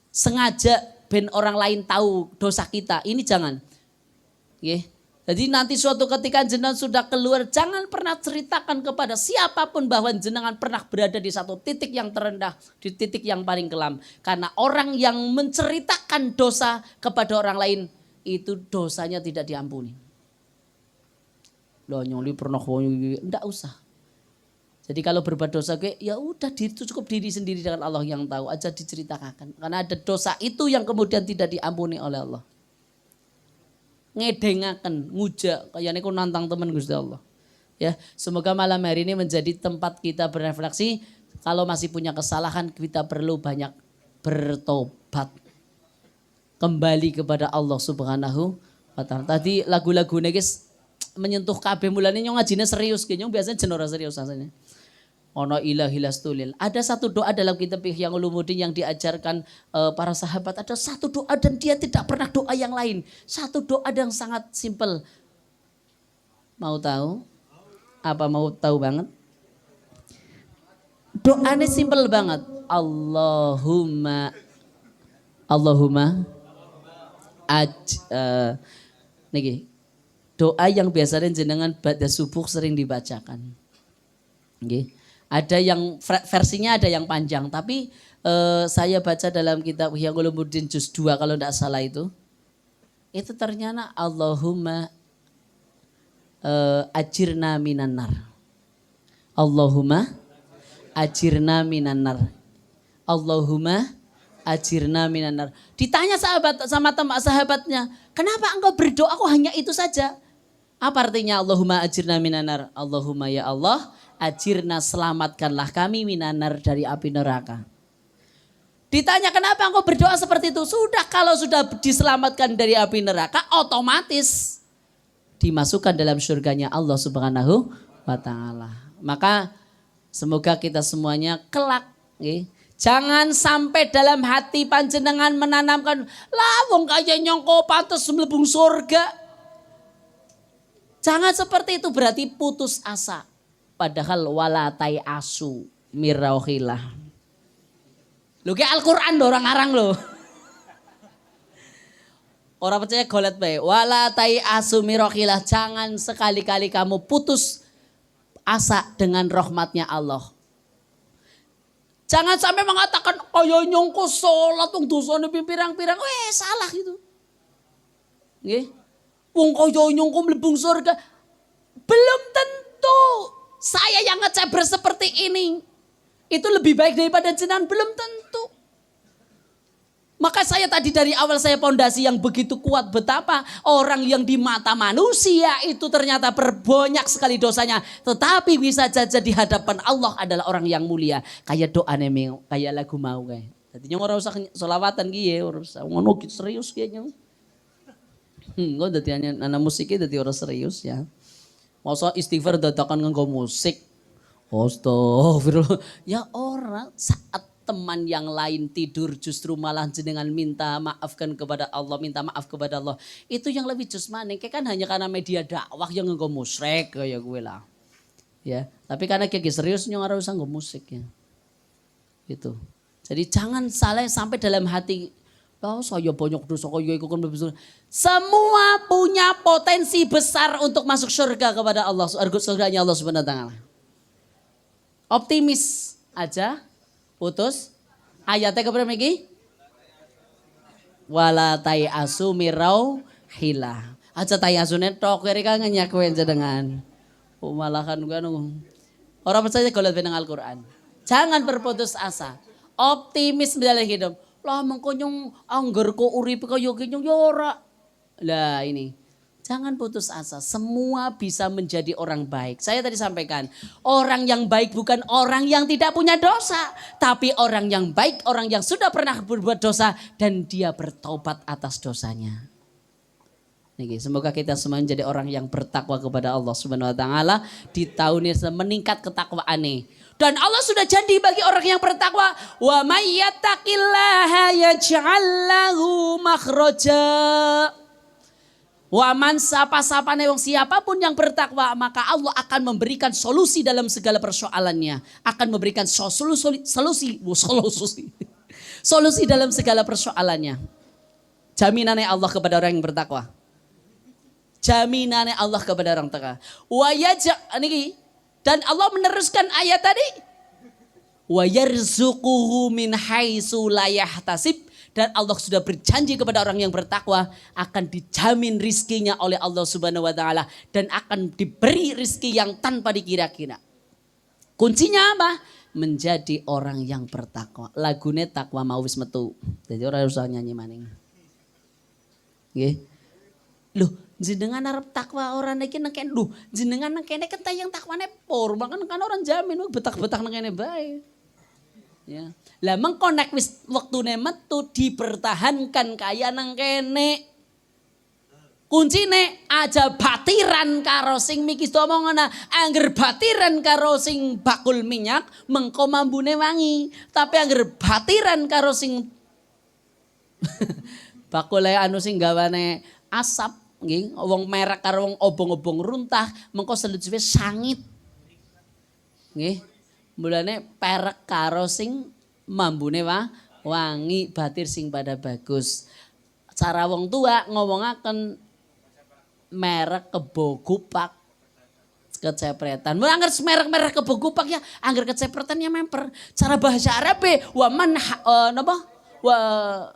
sengaja ben orang lain tahu dosa kita. Ini jangan. Jadi nanti suatu ketika jenengan sudah keluar, jangan pernah ceritakan kepada siapapun bahwa jenengan pernah berada di satu titik yang terendah, di titik yang paling kelam. Karena orang yang menceritakan dosa kepada orang lain, itu dosanya tidak diampuni. Loh nyoli pernah enggak usah. Jadi kalau berbuat dosa ya udah cukup diri sendiri dengan Allah yang tahu aja diceritakan. Karena ada dosa itu yang kemudian tidak diampuni oleh Allah. Ngedengaken, ngujak, kayak niku nantang teman Gusti Allah. Ya, semoga malam hari ini menjadi tempat kita berefleksi. Kalau masih punya kesalahan kita perlu banyak bertobat. Kembali kepada Allah Subhanahu wa taala. Tadi lagu-lagune guys menyentuh kabeh mulane nyong ngajine serius ge nyong biasanya jenora serius rasanya. Ono ilahilas tulil. Ada satu doa dalam kitab Ihya Ulumuddin yang diajarkan para sahabat. Ada satu doa dan dia tidak pernah doa yang lain. Satu doa yang sangat simpel. Mau tahu? Apa mau tahu banget? Doanya simpel banget. Allahumma niki. Doa yang biasanya jenengan pada subuh sering dibacakan. Nggih. Ada yang versinya ada yang panjang, tapi saya baca dalam kitab Ihya Ulumuddin juz 2 kalau tidak salah itu ternyata Allahumma ajirna minan nar. Allahumma ajirna minan nar. Allahumma ajirna minan nar. Ditanya sahabatnya, kenapa engkau berdoa kok hanya itu saja? Apa artinya Allahumma ajirna minanar? Allahumma ya Allah, ajirna selamatkanlah kami minanar dari api neraka. Ditanya kenapa engkau berdoa seperti itu? Sudah, kalau sudah diselamatkan dari api neraka, otomatis dimasukkan dalam surganya Allah Subhanahu wa Ta'ala. Maka semoga kita semuanya kelak, jangan sampai dalam hati panjenengan menanamkan, lah wong kaya nyongko pantes mlebung surga. Jangan seperti itu, berarti putus asa. Padahal walatai asu mirauhilah. Lu kayak Al-Quran orang arang lo. Orang percaya golet baik. Walatai asu mirauhilah. Jangan sekali-kali kamu putus asa dengan rahmatnya Allah. Jangan sampai mengatakan, kaya nyongko sholat, dosanya pirang-pirang. Salah gitu. Nggih. Wong kaya nyongko mlebung surga. Belum tentu. Saya yang ngeceber seperti ini, itu lebih baik daripada jenengan, belum tentu. Maka saya tadi dari awal saya pondasi yang begitu kuat, betapa orang yang di mata manusia itu ternyata berbanyak sekali dosanya, tetapi bisa saja di hadapan Allah adalah orang yang mulia. Kayak doa nemeng, kayak lagu mau kayak. Jadi ora usah selawatan ki ya, ora usah ngono serius kayaknya. Kok dadi anak musiknya dadi orang serius ya. Masa istighfar dadakan nganggo musik. Astagfirullah. Ya orang saat teman yang lain tidur justru malah jenengan minta maafkan kepada Allah, minta maaf kepada Allah. Itu yang lebih jusmane. Kan hanya karena media dakwah yang nganggo musik kayak gue lah. Ya, tapi karena kayak serius nyong ora usah nganggo musik ya. Gitu. Jadi jangan salah sampai dalam hati, oh saya banyak dosa kaya iku kan besar. Semua punya potensi besar untuk masuk surga kepada Allah, surganya Allah Subhanahu wa taala. Optimis aja putus. Ayatnya keberapa lagi? Wala tai asu mirau hilah. Aja tai asune tok kiri kan nyakwen jenengan. Malahan kan orang percaya golek benang Al-Qur'an. Jangan berputus asa. Optimis dalam hidup. Lah mengko nyong anggerku urip kaya nyong ya ora. Lah ini. Jangan putus asa. Semua bisa menjadi orang baik. Saya tadi sampaikan, orang yang baik bukan orang yang tidak punya dosa, tapi orang yang baik, orang yang sudah pernah berbuat dosa dan dia bertobat atas dosanya. Niki, semoga kita semua menjadi orang yang bertakwa kepada Allah Subhanahu wa taala di tahun ini meningkat ketakwaane. Dan Allah sudah janji bagi orang yang bertakwa, wa may yattaqillaha yaj'al lahu makhraja. Wa man sapa-sapane wong siapapun yang bertakwa, maka Allah akan memberikan solusi dalam segala persoalannya, akan memberikan solusi dalam segala persoalannya. Jaminannya Allah kepada orang yang bertakwa. Jaminannya Allah kepada orang takwa. Wa niki dan Allah meneruskan ayat tadi. Wa yarzuquhu min haitsu la yahtasib. Dan Allah sudah berjanji kepada orang yang bertakwa akan dijamin rizkinya oleh Allah Subhanahu wa taala dan akan diberi rizki yang tanpa dikira-kira. Kuncinya apa? Menjadi orang yang bertakwa. Lagune takwa mau wis metu. Jadi orang usah nyanyi maning. Nggih. Loh, jenengan arep takwa orang niki nang kene. Loh, jenengan nang kene kan tayang takwane por, kan orang jamin betak-betak nang kene bae. Ya. Lah mengkonek wis wektune metu dipertahankan kaya nang kene. Kuncine aja batiran karo sing mikis omongana, angger batiran karo sing bakul minyak mengko mambune wangi. Tapi angger batiran karo sing bakule anu sing gawane asap nggih, wong merek karo wong obong-obong runtah mengko selucuwe sangit. Nggih. Mulane perek karo sing mambune wangi, batir sing pada bagus. Cara wong tua ngomongaken merek kebo gupak kecepretan. Mun angger merek-merek kebo gupak ya angger kecepretan ya memper. Cara bahasa Arab wa man napa? Wa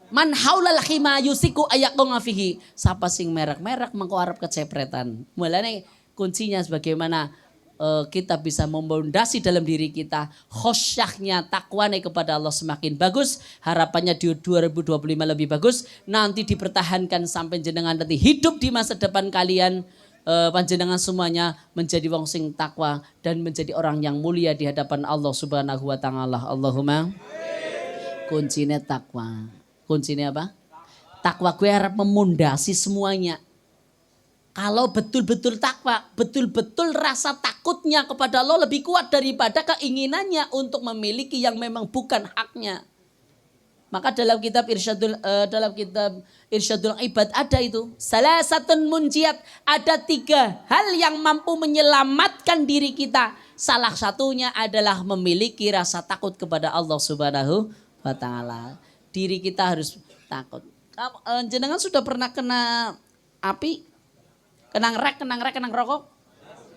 man haulal khima yusiku ayaqqa fihi. Sapa sing merek-merek mengko arep kecepretan. Mulane kuncinya sebagaimana kita bisa memondasi dalam diri kita khosyahnya takwanya kepada Allah semakin bagus, harapannya di 2025 lebih bagus, nanti dipertahankan sampai jenengan nanti hidup di masa depan kalian panjenengan semuanya menjadi wong sing takwa dan menjadi orang yang mulia di hadapan Allah Subhanahu wa taala. Allahumma. Kuncinya takwa. Kuncinya apa? Takwa gue harap memondasi semuanya. Kalau betul-betul takwa, betul-betul rasa takutnya kepada Allah lebih kuat daripada keinginannya untuk memiliki yang memang bukan haknya. Maka dalam kitab Irsyadul Ibad ada itu. Salah satu munjiat, ada 3 hal yang mampu menyelamatkan diri kita. Salah satunya adalah memiliki rasa takut kepada Allah Subhanahu wa taala. Diri kita harus takut. Jenengan sudah pernah kena api? Kena ngerek, kena rokok?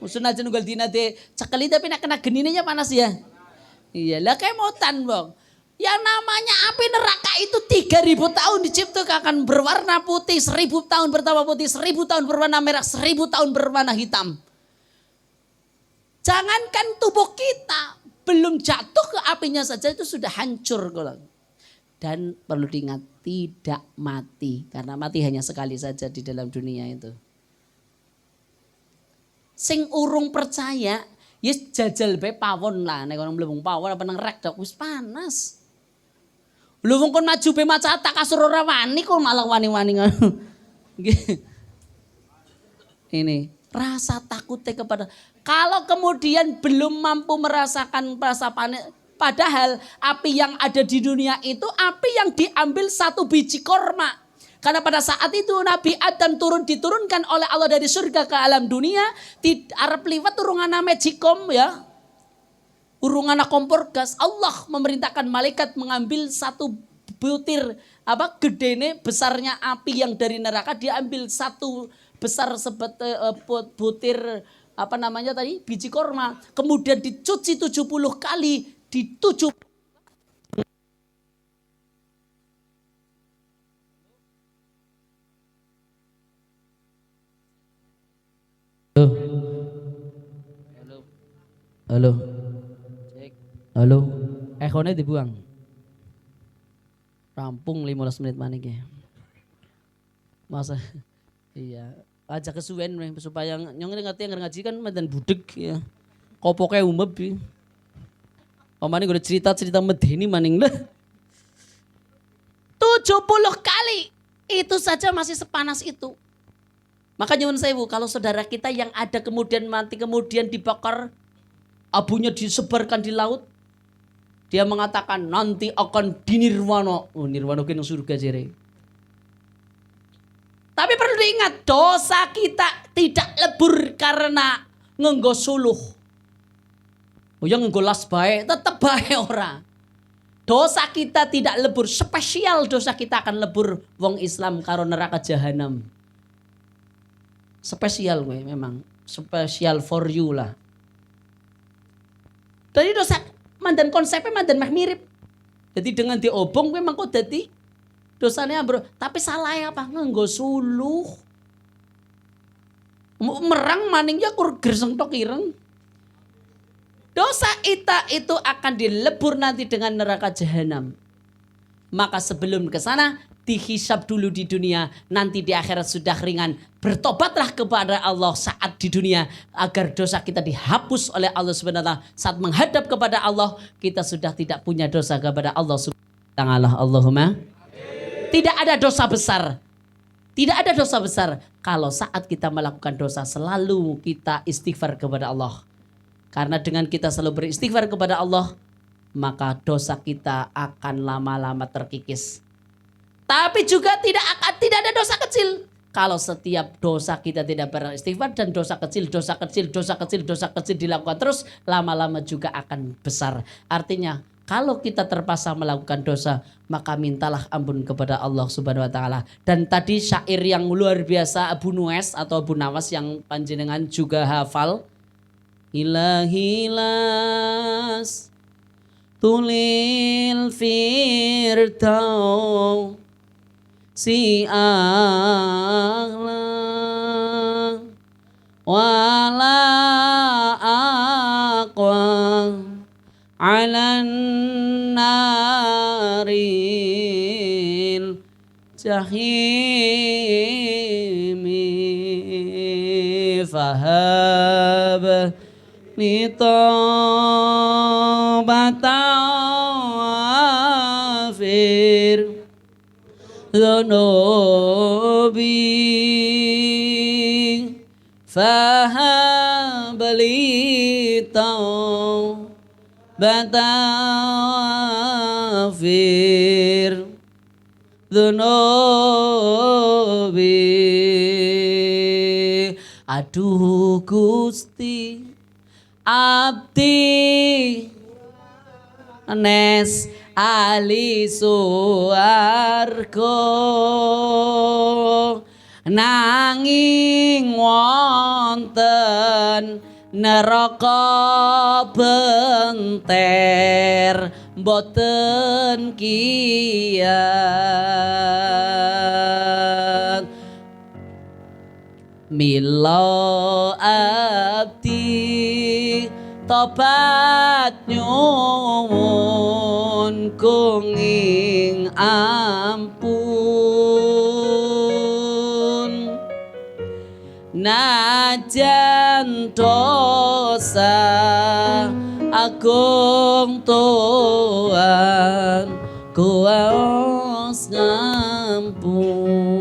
Usun aja nunggal dina de cekeli tapi nak kena genininya panas ya. Iya lah kayak motan bang. Yang namanya api neraka itu 3.000 tahun diciptakan berwarna putih, 1.000 tahun bertambah putih, 1.000 tahun berwarna merah, 1.000 tahun berwarna hitam. Jangankan tubuh kita belum jatuh ke apinya saja itu sudah hancur. Dan perlu diingat tidak mati. Karena mati hanya sekali saja di dalam dunia itu. Sing urung percaya, yes jajal bae pawon lah. Nek orang mlebung pawon apa nang rek wis panas. Lu wong kon maju be maca tak kasur ora wani kok malah wani-wani ngono. Ini rasa takutnya kepada kalau kemudian belum mampu merasakan rasa panik, padahal api yang ada di dunia itu api yang diambil 1 biji korma. Karena pada saat itu Nabi Adam diturunkan oleh Allah dari surga ke alam dunia, arep liwat urungana magicom ya. Urungana kompor gas, Allah memerintahkan malaikat mengambil 1 butir gedene besarnya api yang dari neraka, diambil 1 besar butir biji korma, kemudian dicuci 70 kali, di 7 Halo. Halo. Echonya dibuang. Rampung 15 menit manik ya. Masa iya. Aja kesuwen supaya nyong ngerti yang ngaji kan medan budek ya. Kopoknya umeb ya. Pamane gue cerita medeni maning lah. 70 kali. Itu saja masih sepanas itu. Maka nyuwun sewu kalau saudara kita yang ada kemudian mati kemudian dibakar, abunya disebarkan di laut, dia mengatakan nanti akan dinirwana. Oh, nirwana ke nang surga jere. Tapi perlu diingat dosa kita tidak lebur karena ngenggo suluh. Oh yang ngenggo las bae tetep bae ora. Dosa kita tidak lebur, spesial dosa kita akan lebur wong Islam karo neraka jahanam. Spesial gue memang, spesial for you lah. Jadi dosa mandan konsepnya mandan mah mirip. Jadi dengan diobong memang kok jadi dosanya bro. Tapi salah apa? Nganggo suluh. Merang maningnya kur gerseng tok ireng. Dosa itu akan dilebur nanti dengan neraka jahanam. Maka sebelum ke sana dihisab dulu di dunia, nanti di akhirat sudah ringan. Bertobatlah kepada Allah saat di dunia agar dosa kita dihapus oleh Allah Subhanahu wa taala. Saat menghadap kepada Allah, kita sudah tidak punya dosa kepada Allah Subhanahu wa taala. Allahumma. Tidak ada dosa besar. Tidak ada dosa besar kalau saat kita melakukan dosa selalu kita istighfar kepada Allah. Karena dengan kita selalu beristighfar kepada Allah, maka dosa kita akan lama-lama terkikis. Tapi juga tidak ada dosa kecil. Kalau setiap dosa kita tidak beristighfar dan dosa kecil dilakukan terus, lama-lama juga akan besar. Artinya kalau kita terpaksa melakukan dosa, maka mintalah ampun kepada Allah Subhanahu wa taala. Dan tadi syair yang luar biasa Abu Nuwas atau Abu Nawas yang panjenengan juga hafal. Ilahilas tulil firdaus si aghla wala aqwa alan naril jahimi wahab li taubatan fir dhunubi fahab li taubatan fir dhunubi. Aduh Gusti abdi nes ali suwarga nanging wonten neraka benter boten kiat mila abdi tobat nyuwun kenging ampun najan dosa agung Tuhan kuwas ngampun.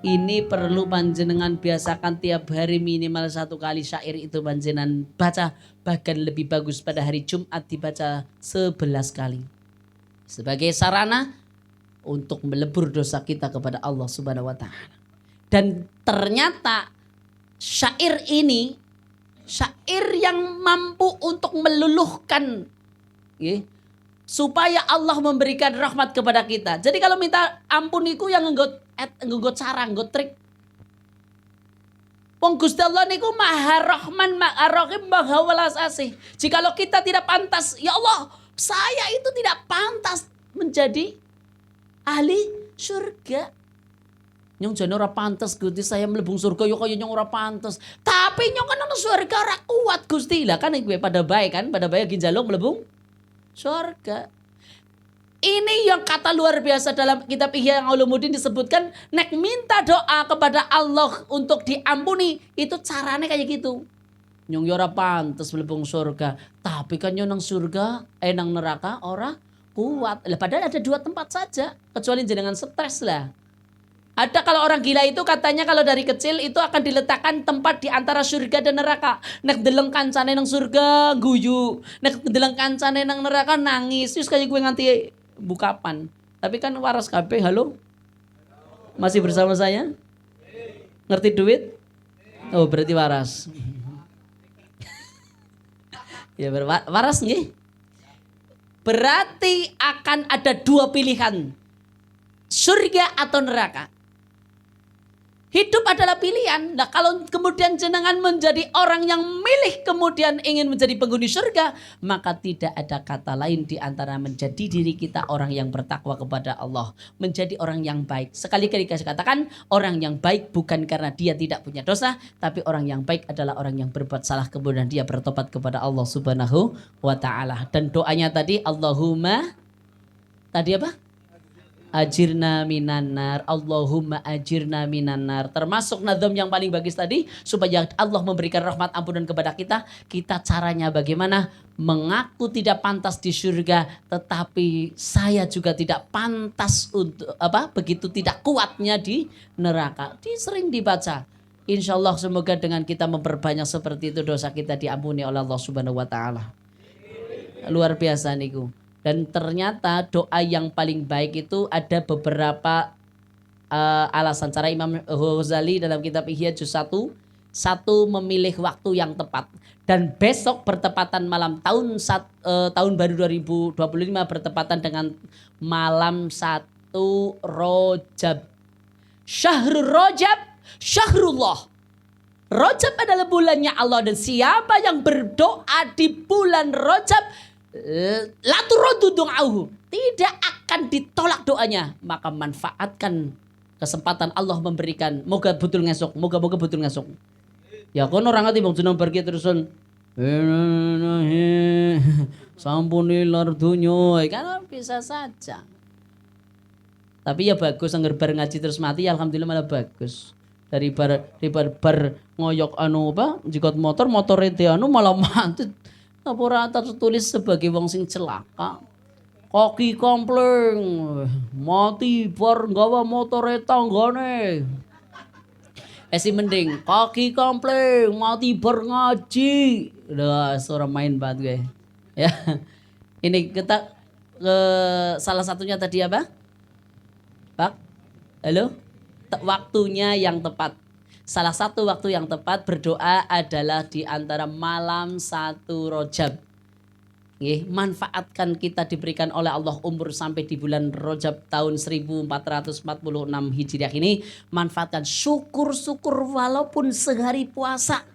Ini perlu panjenengan biasakan tiap hari minimal 1 kali syair itu panjenengan baca, bahkan lebih bagus pada hari Jumat dibaca 11 kali. Sebagai sarana untuk melebur dosa kita kepada Allah Subhanahu wa taala. Dan ternyata syair ini syair yang mampu untuk meluluhkan supaya Allah memberikan rahmat kepada kita. Jadi kalau minta ampun iku yang nganggo cara, nganggo trik. Wong Gusti Allah niku Maha Rahman, Maha Rahim, Maha Welas Asih. Jikalau kita tidak pantas, ya Allah, saya itu tidak pantas menjadi ahli surga. Nyong jane ora pantes Gusti saya mlebung surga yo kaya nyong ora pantes. Tapi nyong kan nang surga ora kuat Gusti. Lah kan kowe pada bae kan, pada bae ginjaluk mlebung surga. Ini yang kata luar biasa dalam kitab Ihya Ulumuddin disebutkan, nek minta doa kepada Allah untuk diampuni, itu caranya kayak gitu. Nyong ora pantes mlebung surga, tapi kan nyong nang surga, nang neraka ora kuat. Lah padahal ada 2 tempat saja, kecuali jenengan stres lah. Ada kalau orang gila itu katanya kalau dari kecil itu akan diletakkan tempat di antara surga dan neraka. Nek deleng kancane nang surga guyu, nek deleng kancane nang neraka nangis. Terus kayak gue nganti bukapan. Tapi kan waras kabeh, halo? Masih bersama saya? Ngerti duit? Oh, berarti waras. Ya waras nggih. Berarti akan ada 2 pilihan. Surga atau neraka. Hidup adalah pilihan. Nah, kalau kemudian jenengan menjadi orang yang milih kemudian ingin menjadi penghuni surga, maka tidak ada kata lain di antara menjadi diri kita orang yang bertakwa kepada Allah, menjadi orang yang baik. Sekali-kali saya katakan, orang yang baik bukan karena dia tidak punya dosa, tapi orang yang baik adalah orang yang berbuat salah kemudian dia bertobat kepada Allah Subhanahu wa taala. Dan doanya tadi Allahumma tadi apa? Ajirna minanar, Allahumma ajirna minanar. Termasuk nazam yang paling bagus tadi, supaya Allah memberikan rahmat ampunan kepada kita. Kita caranya bagaimana? Mengaku tidak pantas di surga, tetapi saya juga tidak pantas untuk begitu tidak kuatnya di neraka. Sering dibaca. Insya Allah semoga dengan kita memperbanyak seperti itu dosa kita diampuni oleh Allah Subhanahu wa taala. Luar biasa niku. Dan ternyata doa yang paling baik itu ada beberapa alasan. Cara Imam Ghazali dalam kitab Ihya juz 1, memilih waktu yang tepat. Dan besok bertepatan malam tahun baru 2025 bertepatan dengan malam 1 Rajab. Syahrul Rajab, syahrullah. Rajab adalah bulannya Allah, dan siapa yang berdoa di bulan Rajab la turaddu du'auhu, tidak akan ditolak doanya. Maka manfaatkan kesempatan Allah memberikan. Moga betul ngesok, moga-moga betul ngesok. Ya kono ora ngerti bang jeneng pergi terusan sampuni lar donya, kan bisa saja. Tapi ya bagus anggar bar ngaji terus mati, alhamdulillah malah bagus. daripada bar ngoyok anu apa jikot motor itu anu malah mati apa ora tertulis sebagai wong sing celaka. Kaki kompleng mati bar nggawa motore tanggane. Si mending kaki kompleng mati bar ngaji. Udah suara main banget gue. Ya. Ini kita salah satunya tadi apa? Pak? Halo? Waktunya yang tepat. Salah satu waktu yang tepat berdoa adalah di antara malam 1 Rajab. Manfaatkan kita diberikan oleh Allah umur sampai di bulan Rajab tahun 1446 Hijriah ini. Manfaatkan syukur-syukur walaupun sehari puasa.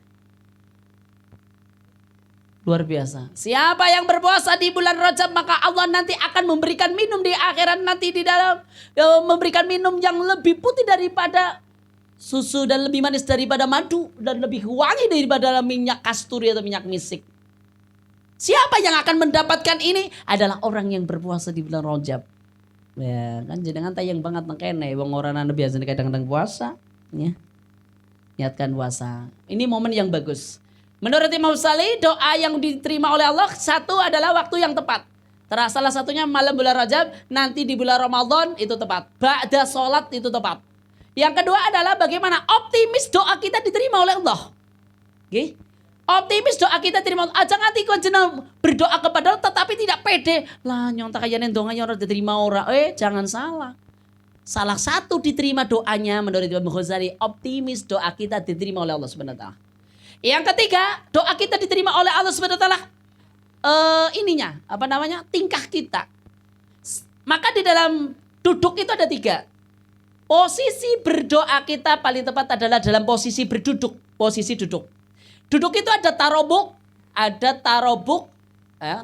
Luar biasa. Siapa yang berpuasa di bulan Rajab maka Allah nanti akan memberikan minum di akhirat nanti di dalam memberikan minum yang lebih putih daripada susu dan lebih manis daripada madu dan lebih wangi daripada minyak kasturi atau minyak misik. Siapa yang akan mendapatkan ini adalah orang yang berpuasa di bulan Rajab. Ya, kan jenengan tayang banget nang kene wong ora nang biasa kadang-kadang puasa, ya. Niatkan puasa. Ini momen yang bagus. Menurut Imam Syafi'i doa yang diterima oleh Allah satu adalah waktu yang tepat. Salah satunya malam bulan Rajab, nanti di bulan Ramadan itu tepat. Ba'da sholat itu tepat. Yang kedua adalah bagaimana optimis doa kita diterima oleh Allah. Okay? Optimis doa kita diterima Allah. Aja nganti kau jeneng berdoa kepada Allah tetapi tidak pede. Lah nyontak kayane donganya orang diterima orang. Jangan salah. Salah satu diterima doanya menurut Imam Ghazali, optimis doa kita diterima oleh Allah Subhanahu wa taala. Yang ketiga, doa kita diterima oleh Allah Subhanahu wa taala tingkah kita. Maka di dalam duduk itu ada 3. Posisi berdoa kita paling tepat adalah dalam posisi berduduk, posisi duduk. Duduk itu ada tarobuk,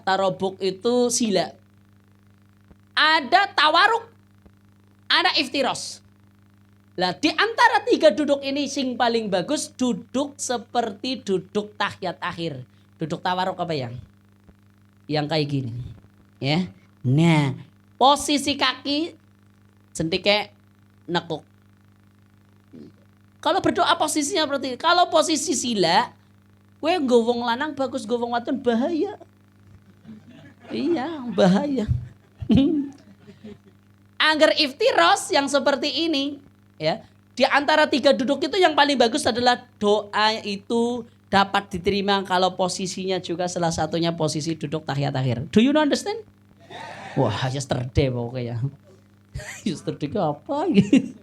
tarobuk itu sila. Ada tawaruk, ada iftiros. Lah di antara 3 duduk ini sing paling bagus duduk seperti duduk tahiyat akhir. Duduk tawaruk apa yang? Yang kayak gini. Ya. Nah, posisi kaki sentike nekuk. Kalau berdoa posisinya seperti ini. Kalau posisi sila, gue nggo wong lanang bagus, nggo wong wadon bahaya. Iya, bahaya. Angger iftiros yang seperti ini, ya, di antara 3 duduk itu yang paling bagus adalah doa itu dapat diterima kalau posisinya juga salah satunya posisi duduk tahiyat akhir. Do you understand? Wah, yesterday pokoknya. Yesterday apa gitu.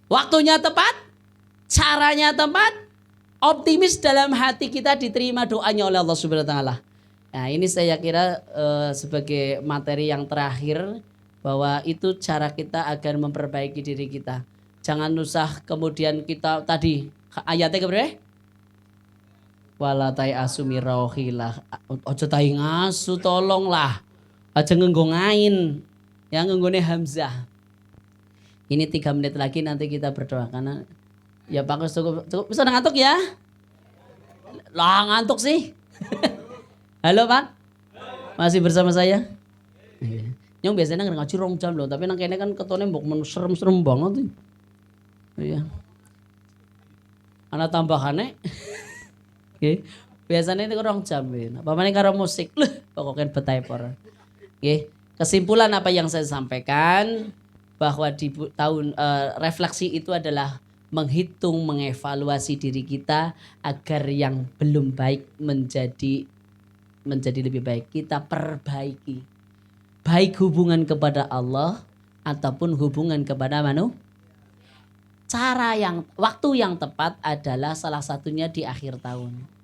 Waktunya tepat, caranya tepat, optimis dalam hati kita diterima doanya oleh Allah Subhanahu wa taala. Nah, ini saya kira sebagai materi yang terakhir bahwa itu cara kita agar memperbaiki diri kita. Jangan usah kemudian kita tadi ayatnya keberapa? Wala tai asumi rauhilah. Ojo tai ngasu tolonglah. Aja ngenggo ngain. Ya ngenggone hamzah. Ini 3 menit lagi nanti kita berdoa karena ya Pak cukup bisa ngantuk ya? Lah ngantuk sih. Halo Pak? Masih bersama saya? Yang biasanya ngaji 2 jam loh, tapi nang kene kan ketone mbok serem-serem banget. Iya. Ana tambahane. Nggih. Biasanya itu 2 jam ya. Apa meneh karo musik. Pokoknya betaypor. Nggih. Kesimpulan apa yang saya sampaikan bahwa di tahun refleksi itu adalah menghitung, mengevaluasi diri kita agar yang belum baik menjadi lebih baik. Kita perbaiki. Baik hubungan kepada Allah ataupun hubungan kepada manusia. Waktu yang tepat adalah salah satunya di akhir tahun.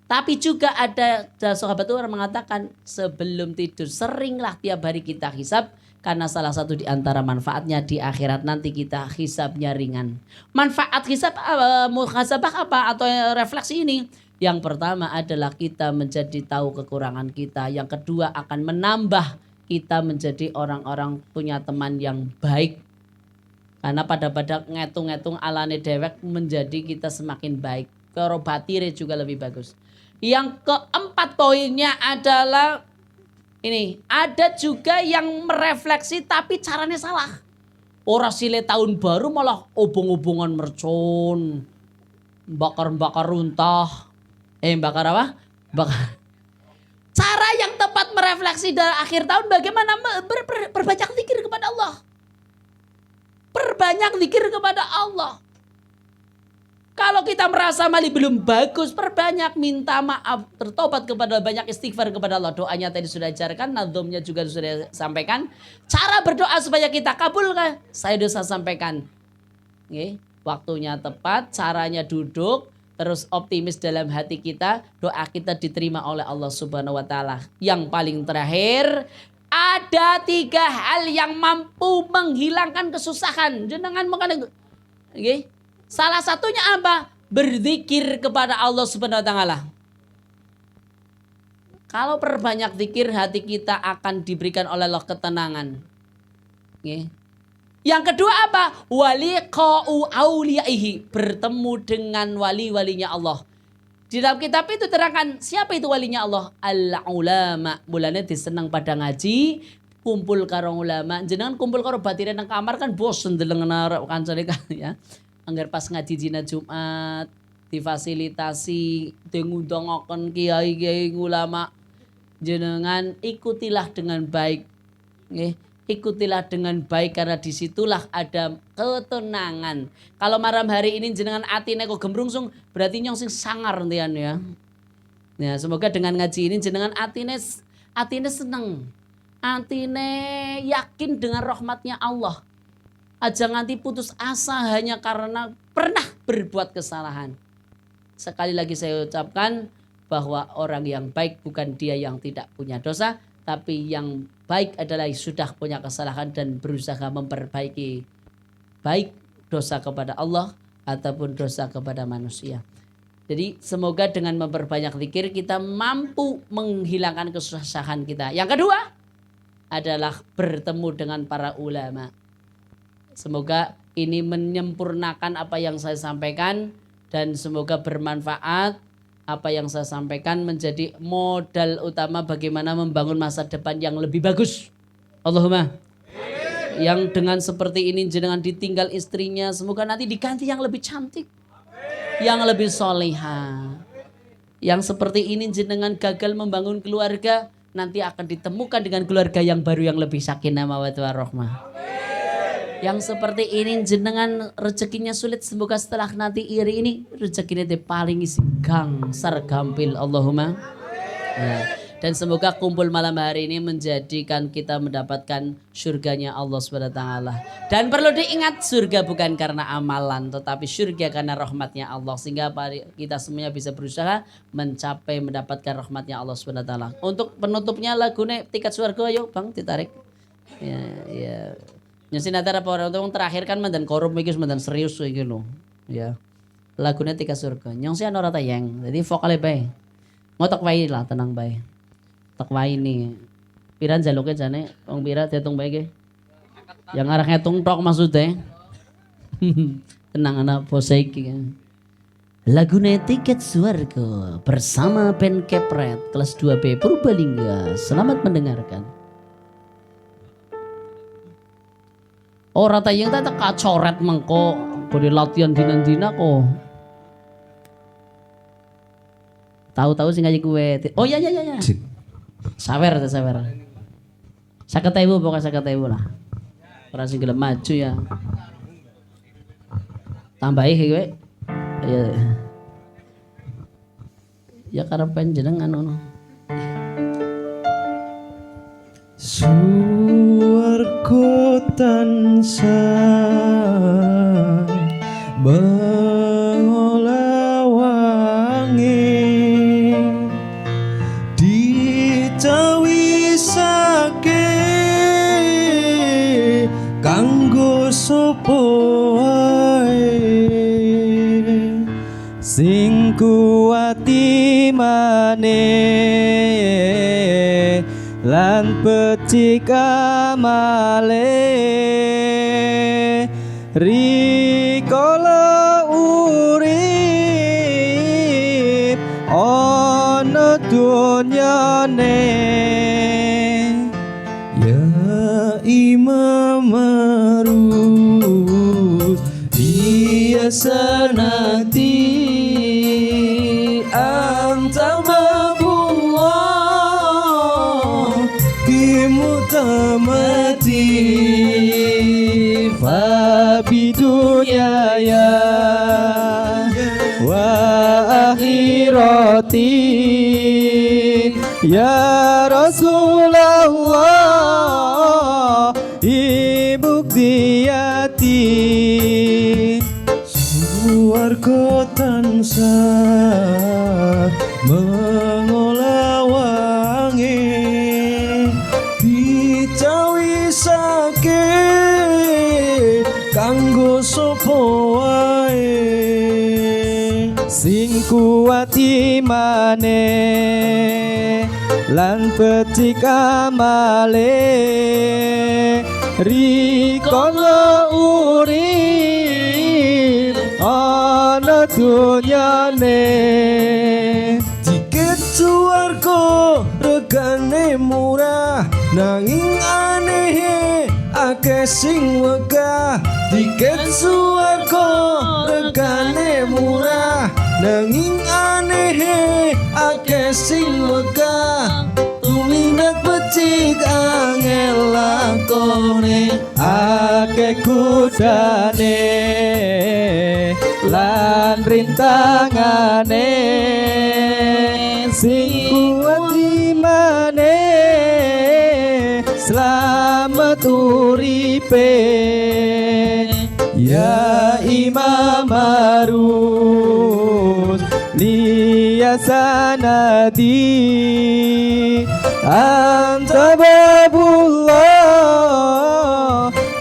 Tapi juga ada sahabat orang mengatakan sebelum tidur seringlah tiap hari kita hisab karena salah satu di antara manfaatnya di akhirat nanti kita hisabnya ringan. Manfaat hisab muhasabah apa atau refleksi ini? Yang pertama adalah kita menjadi tahu kekurangan kita. Yang kedua akan menambah kita menjadi orang-orang punya teman yang baik. Karena pada ngitung-ngitung alane dewek menjadi kita semakin baik. Karo batire juga lebih bagus. Yang keempat poinnya adalah ini. Ada juga yang merefleksi tapi caranya salah. Ora sile tahun baru malah obong-obongan mercon. Bakar-bakar runtah. Bakar apa? Bakar. Cara yang tepat merefleksi dari akhir tahun bagaimana perbanyak zikir kepada Allah. Perbanyak zikir kepada Allah. Kalau kita merasa mali belum bagus, perbanyak minta maaf, bertobat kepada banyak istighfar kepada Allah. Doanya tadi sudah ajarkan, nadhomnya juga sudah sampaikan. Cara berdoa supaya kita kabul kan? Saya sudah sampaikan. Oke, waktunya tepat, caranya duduk, terus optimis dalam hati kita, doa kita diterima oleh Allah Subhanahu wa taala. Yang paling terakhir, ada 3 hal yang mampu menghilangkan kesusahan. Jenengan makan. Oke. Salah satunya apa? Berzikir kepada Allah Subhanahu wa taala. Kalau perbanyak zikir, hati kita akan diberikan oleh Allah ketenangan. Okay. Yang kedua apa? Waliqa'u auliyaihi, bertemu dengan wali-walinya Allah. Di dalam kitab itu terangkan siapa itu walinya Allah? Al-ulama. Mulanya disenang pada ngaji, kumpul karo ulama. Jenengan kumpul karo batiran nang kamar kan bosen delengen arep kancane kan ya. Angger pas ngaji dina Jumat, difasilitasi, dengundangaken kiai-kiai ulama. Jenengan ikutilah dengan baik. Nggih, ikutilah dengan baik karena disitulah ada ketenangan. Kalau malam hari ini jenengan atine kok gemrungsung, berarti nyong sing sangar entian ya. Ya, semoga dengan ngaji ini jenengan atine seneng. Atine yakin dengan rahmatnya Allah. Aja nganti putus asa hanya karena pernah berbuat kesalahan. Sekali lagi saya ucapkan bahwa orang yang baik bukan dia yang tidak punya dosa, tapi yang baik adalah yang sudah punya kesalahan dan berusaha memperbaiki baik dosa kepada Allah ataupun dosa kepada manusia. Jadi semoga dengan memperbanyak zikir kita mampu menghilangkan kesusahan kita. Yang kedua adalah bertemu dengan para ulama. Semoga ini menyempurnakan apa yang saya sampaikan dan semoga bermanfaat. Apa yang saya sampaikan menjadi modal utama bagaimana membangun masa depan yang lebih bagus. Allahumma. Yang dengan seperti ini jenengan ditinggal istrinya, semoga nanti diganti yang lebih cantik. Yang lebih soleha. Yang seperti ini jenengan gagal membangun keluarga, nanti akan ditemukan dengan keluarga yang baru yang lebih sakinah mawaddah warahmah. Yang seperti ini jenengan rezekinya sulit, semoga setelah nanti iri ini rezekinya paling isi gang sargampil Allahumma. Ya. Dan semoga kumpul malam hari ini menjadikan kita mendapatkan surganya Allah SWT. Dan perlu diingat, surga bukan karena amalan, tetapi surga karena rahmatnya Allah. Sehingga kita semuanya bisa berusaha mencapai mendapatkan rahmatnya Allah SWT. Untuk penutupnya lagunya Tiket Surga, yuk bang ditarik. Ya. Nyasin antara para orang terakhir kan mandan korup iki mandan serius iki lho. Ya. Lagunya Tiket Surga. Nyong sih ora tayang. Jadi vokalnya bae. Ngotok wae lah, tenang bae. Tak wae nih. Pira jaluke jane wong pira diitung bae ge. Yang arah ngitung tok maksudnya. Tenang anak pose iki. Lagunya Tiket Surga bersama band Kepret kelas 2B Purbalingga. Selamat mendengarkan. Ora tayang tak kacoret mengko kode latihan dina-dina kok. Tahu-tahu sing ngaji kue. Oh iya. Sawer. 50.000 pokoknya 50.000 lah. Ora sing gelem maju ya. Tambahi kowe. Ya. Ya karepen jenengan ngono. Suwarga tansah bangolawangi dicawisake kanggo sapa wae sing kuwati maneh lan becik amale rikala urip ana dunyane ya Imam Maruf. sanati anta babullah bimutamati fa bidunya ya wa akhirati ya Rasulullah ibuktiati suwarga tansah mengolawangi dicawisake kanggo sapa wae sing kuat imane lan petik amale rikala urip ana dunyane tiket suwarga regane murah nanging aneh akeh sing wegah tiket suwarga regane murah nanging aneh akeh sing wegah tumindak becik angel lakone akeh kudane lan rintangane sing kuat imane selamat uripe ya Imam Harus liya sanadi anta babullah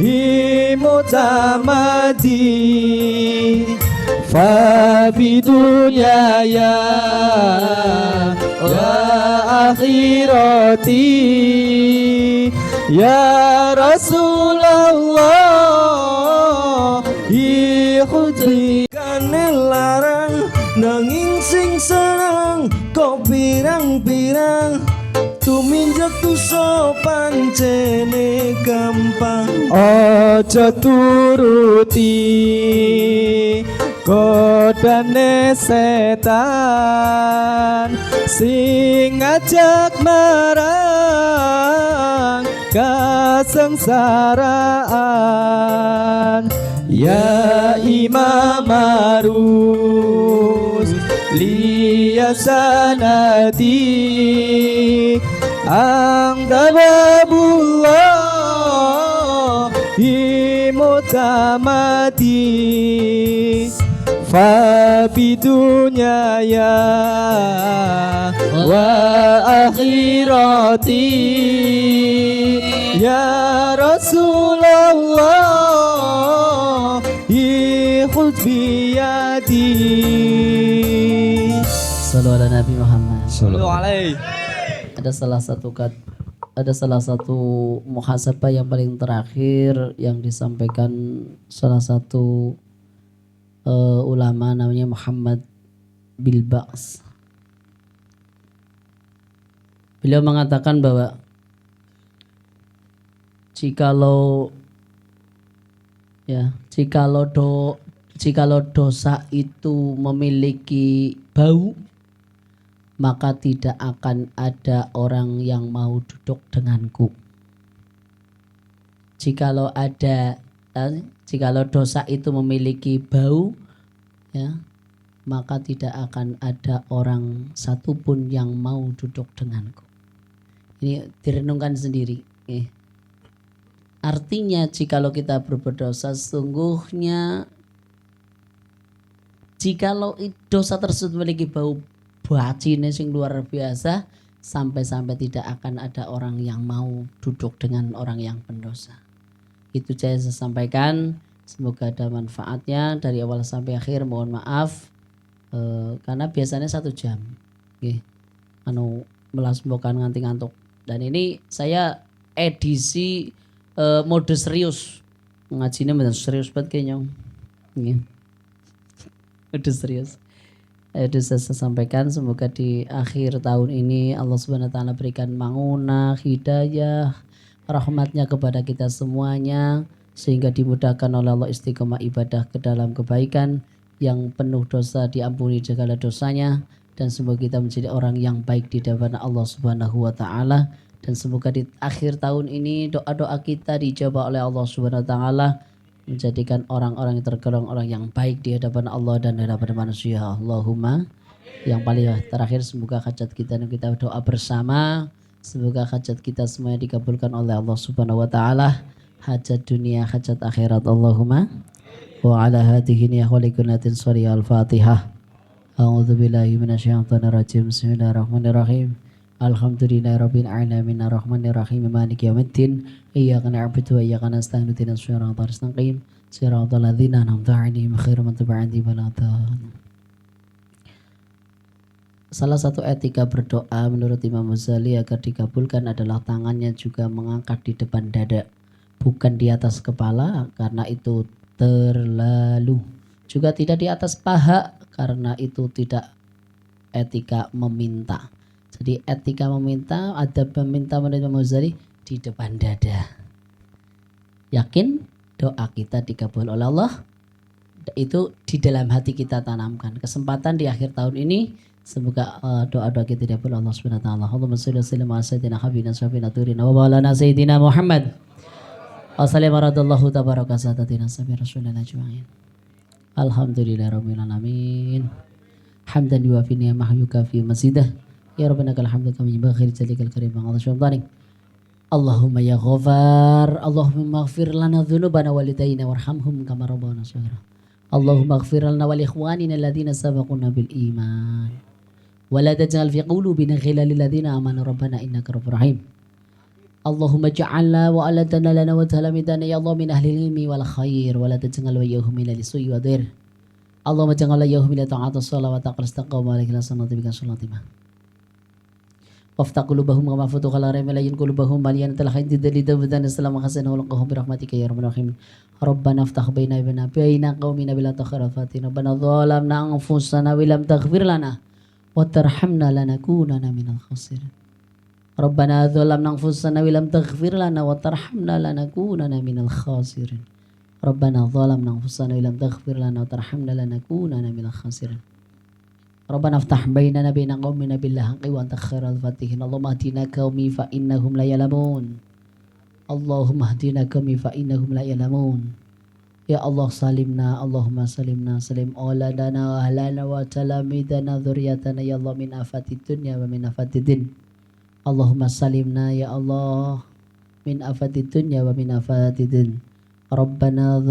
imutamadi fa bidunya ya wa akhirati ya Rasulullah ikhutri kane larang nanging sing seneng kok pirang-pirang tuminjak tuso pancene gampang aja turuti godane setan sing ngajak marang kesengsaraan ya Imam Harus liya sanadi anta babullah imutamadi fa bidunya ya wa akhirati ya Rasulullah ikhud biyadi Sallu ala Nabi Muhammad. Sallallahu alaihi. Ada salah satu muhasabah yang paling terakhir yang disampaikan salah satu ulama namanya Muhammad Bilbas. Beliau mengatakan bahwa jikalau dosa itu memiliki bau, maka tidak akan ada orang yang mau duduk denganku. Jikalau dosa itu memiliki bau, ya, maka tidak akan ada orang satupun yang mau duduk denganku. Ini direnungkan sendiri. Artinya jikalau kita berbuat dosa, sesungguhnya jikalau dosa tersebut memiliki bau bacine sing luar biasa, sampai-sampai tidak akan ada orang yang mau duduk dengan orang yang pendosa. Itu saya sampaikan, semoga ada manfaatnya dari awal sampai akhir. Mohon maaf karena biasanya 1 jam melasmbokan nganti ngantuk, dan ini saya edisi mode serius, ngajinya bener serius banget kayaknya. Mode serius. Itu saya sampaikan, semoga di akhir tahun ini Allah Subhanahu wa taala berikan mangunah, hidayah, rahmatnya kepada kita semuanya, sehingga dimudahkan oleh Allah istiqomah ibadah ke dalam kebaikan, yang penuh dosa diampuni segala dosanya, dan semoga kita menjadi orang yang baik di hadapan Allah Subhanahu wa taala, dan semoga di akhir tahun ini doa-doa kita dijawab oleh Allah Subhanahu wa taala, menjadikan orang-orang yang tergolong orang yang baik di hadapan Allah dan di hadapan manusia. Allahumma. Yang paling terakhir, semoga hajat kita dan kita doa bersama, semoga hajat kita semuanya dikabulkan oleh Allah Subhanahu wa taala, hajat dunia, hajat akhirat. Allahumma. Wa ala hadhihi niyyahulikunatin surah al-Fatihah. A'udzu billahi minasyaitonir rajim. Bismillahirrahmanirrahim. Alhamdulillahirabbil alamin arrahmanir rahim maliki yaumiddin. Iyyaka na'budu wa iyyaka nasta'in ihdinas siratal mustaqim siratal ladzina an'amta 'alaihim ghairil maghdubi 'alaihim waladdallin. Salah satu etika berdoa menurut Imam Ghazali agar dikabulkan adalah tangannya juga mengangkat di depan dada, bukan di atas kepala karena itu terlalu. Juga tidak di atas paha karena itu tidak etika meminta. Jadi etika meminta, adab meminta menurut Imam Ghazali di depan dada. Yakin doa kita dikabul oleh Allah, itu di dalam hati kita tanamkan. Kesempatan di akhir tahun ini, semoga doa-doa kita dikabul Allah Subhanahu wa taala. Allahumma shalli wa sallim ala sayyidina habibina syafina turina wa maulana sayyidina Muhammad. Assalamualaikum tabaraka sadatina sabi rasulina ajma'in. Alhamdulillahirabbil alamin. Hamdan yuwafi ni'amah yukafi mazidah. Ya Rabbana lakal hamdu kama yanbaghi li jalikal karim wa 'ala syaitanik. Allahumma ya Ghafar, Allahumma ighfir lana dzunubana walidayna warhamhum kama rabbana shaghira. Allahumma ighfir lana wa li ikhwanina alladhina sabaquna bil iman. Wa la taj'al fi qulubina ghillan lil ladzina amanu rabbana innaka ghafurur rahim. Allahumma ja'alna wa aladana lana wa talamidana ya Allah min ahli ilmi wal khair wa la taj'al wa yahum min al-su'i wa dir. Allahumma ja'al yahum min ta'atus salawat taqal istaqama wa lakil sanati bika salatima. Waftah qulubahum kama futuha ala malayin qulubahum maliyan talakhin tidalida wadan assalamu hasan wa laqahum birahmatika ya rabbal alamin. Rabbana aftah baina qaumina bila takhara fatina rabbana zalamna anfusana wa lam taghfir lana wa tarhamna lanakunanna minal khasirin. Rabbana zalamna anfusana wa lam taghfir lana wa tarhamna lanakunanna minal khasirin. Rabbana zalamna anfusana wa lam taghfir lana wa tarhamna lanakunanna minal khasirin. Rabbana aftah bainana baina qaumina bil haqqi wa anta khairal fatihin. Allahumma hdina qaumi fa innahum la ya'lamun. Allahumma hdina qaumi fa innahum la ya'lamun. Ya Allah salimna, Allahumma salimna, salim auladana wa ahlana wa talamidana dzurriyyatana ya Allah min afatid dunya wa min afatid din. Allahumma salimna ya Allah min afatid dunya wa min afatid din. Rabbana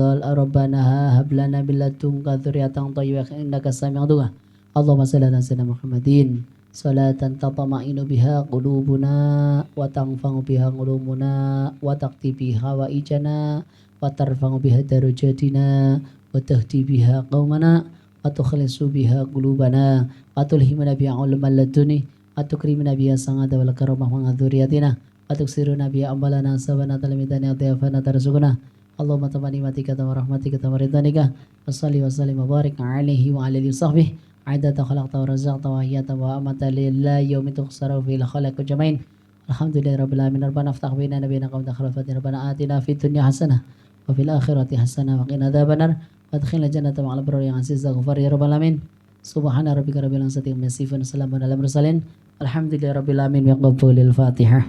hab lana min ladunka dzurriyyatan thayyibatan innaka sami'ud du'a. Allahumma salli ala sayyidina Muhammadin salatan tatma'innu biha qulubuna wa tanfa'u biha qulubuna wa taqti biha wa ijana wa tarfa'u biha darajatina wa tahdi biha qaumana wa tukhlisu biha qulubana wa tulhimuna biha ulmal laduni wa tukrimuna biha sa'ada wal karamah wa dzurriyyatina wa tuksiruna biha amalana sabana talamidana dhafana tarzukuna. Allahumma tamani matika wa rahmatika wa ridwanika wa salli wa sallim wa barik alaihi wa alihi wa sahbihi. Adada khalaqta wa razaqta wa ahyata wa amata lillahi yawmin tukhsaru fil khalaqi jamain. Alhamdulillahi rabbil alamin. Rabbana aftah bainana baina qaumina khalafatin. Rabbana atina fid dunya hasanah wa fil akhirati hasanah wa qina adzabannar. Wa adkhilna jannata ma'al abrar ya aziz ghafar ya rabbal alamin. Subhana rabbika rabbil izzati amma yasifun. Salamun alal mursalin. Alhamdulillahi rabbil alamin. Wa qabulil Fatihah.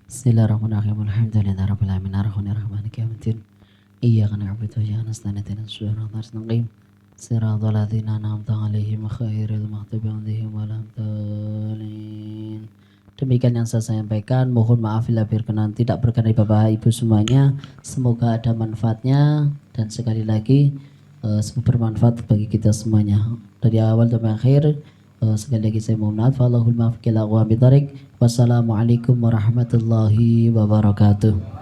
Bismillahirrahmanirrahim. Alhamdulillahi rabbil alamin. Arrahmanir rahim. Maliki yaumiddin. Iyyaka na'budu wa iyyaka nasta'in. Ihdinas siratal mustaqim. Siratal ladzina an'amta 'alaihim ghairil maghdubi 'alaihim waladdallin. Demikian yang saya sampaikan. Mohon maaf bila berkenan tidak berkenan dari Bapak Ibu semuanya. Semoga ada manfaatnya dan sekali lagi semoga bermanfaat bagi kita semuanya. Dari awal sampai akhir sekali lagi saya mohon maaf. Allahul muwaffiq ila aqwamit thoriq. Wassalamualaikum warahmatullahi wabarakatuh.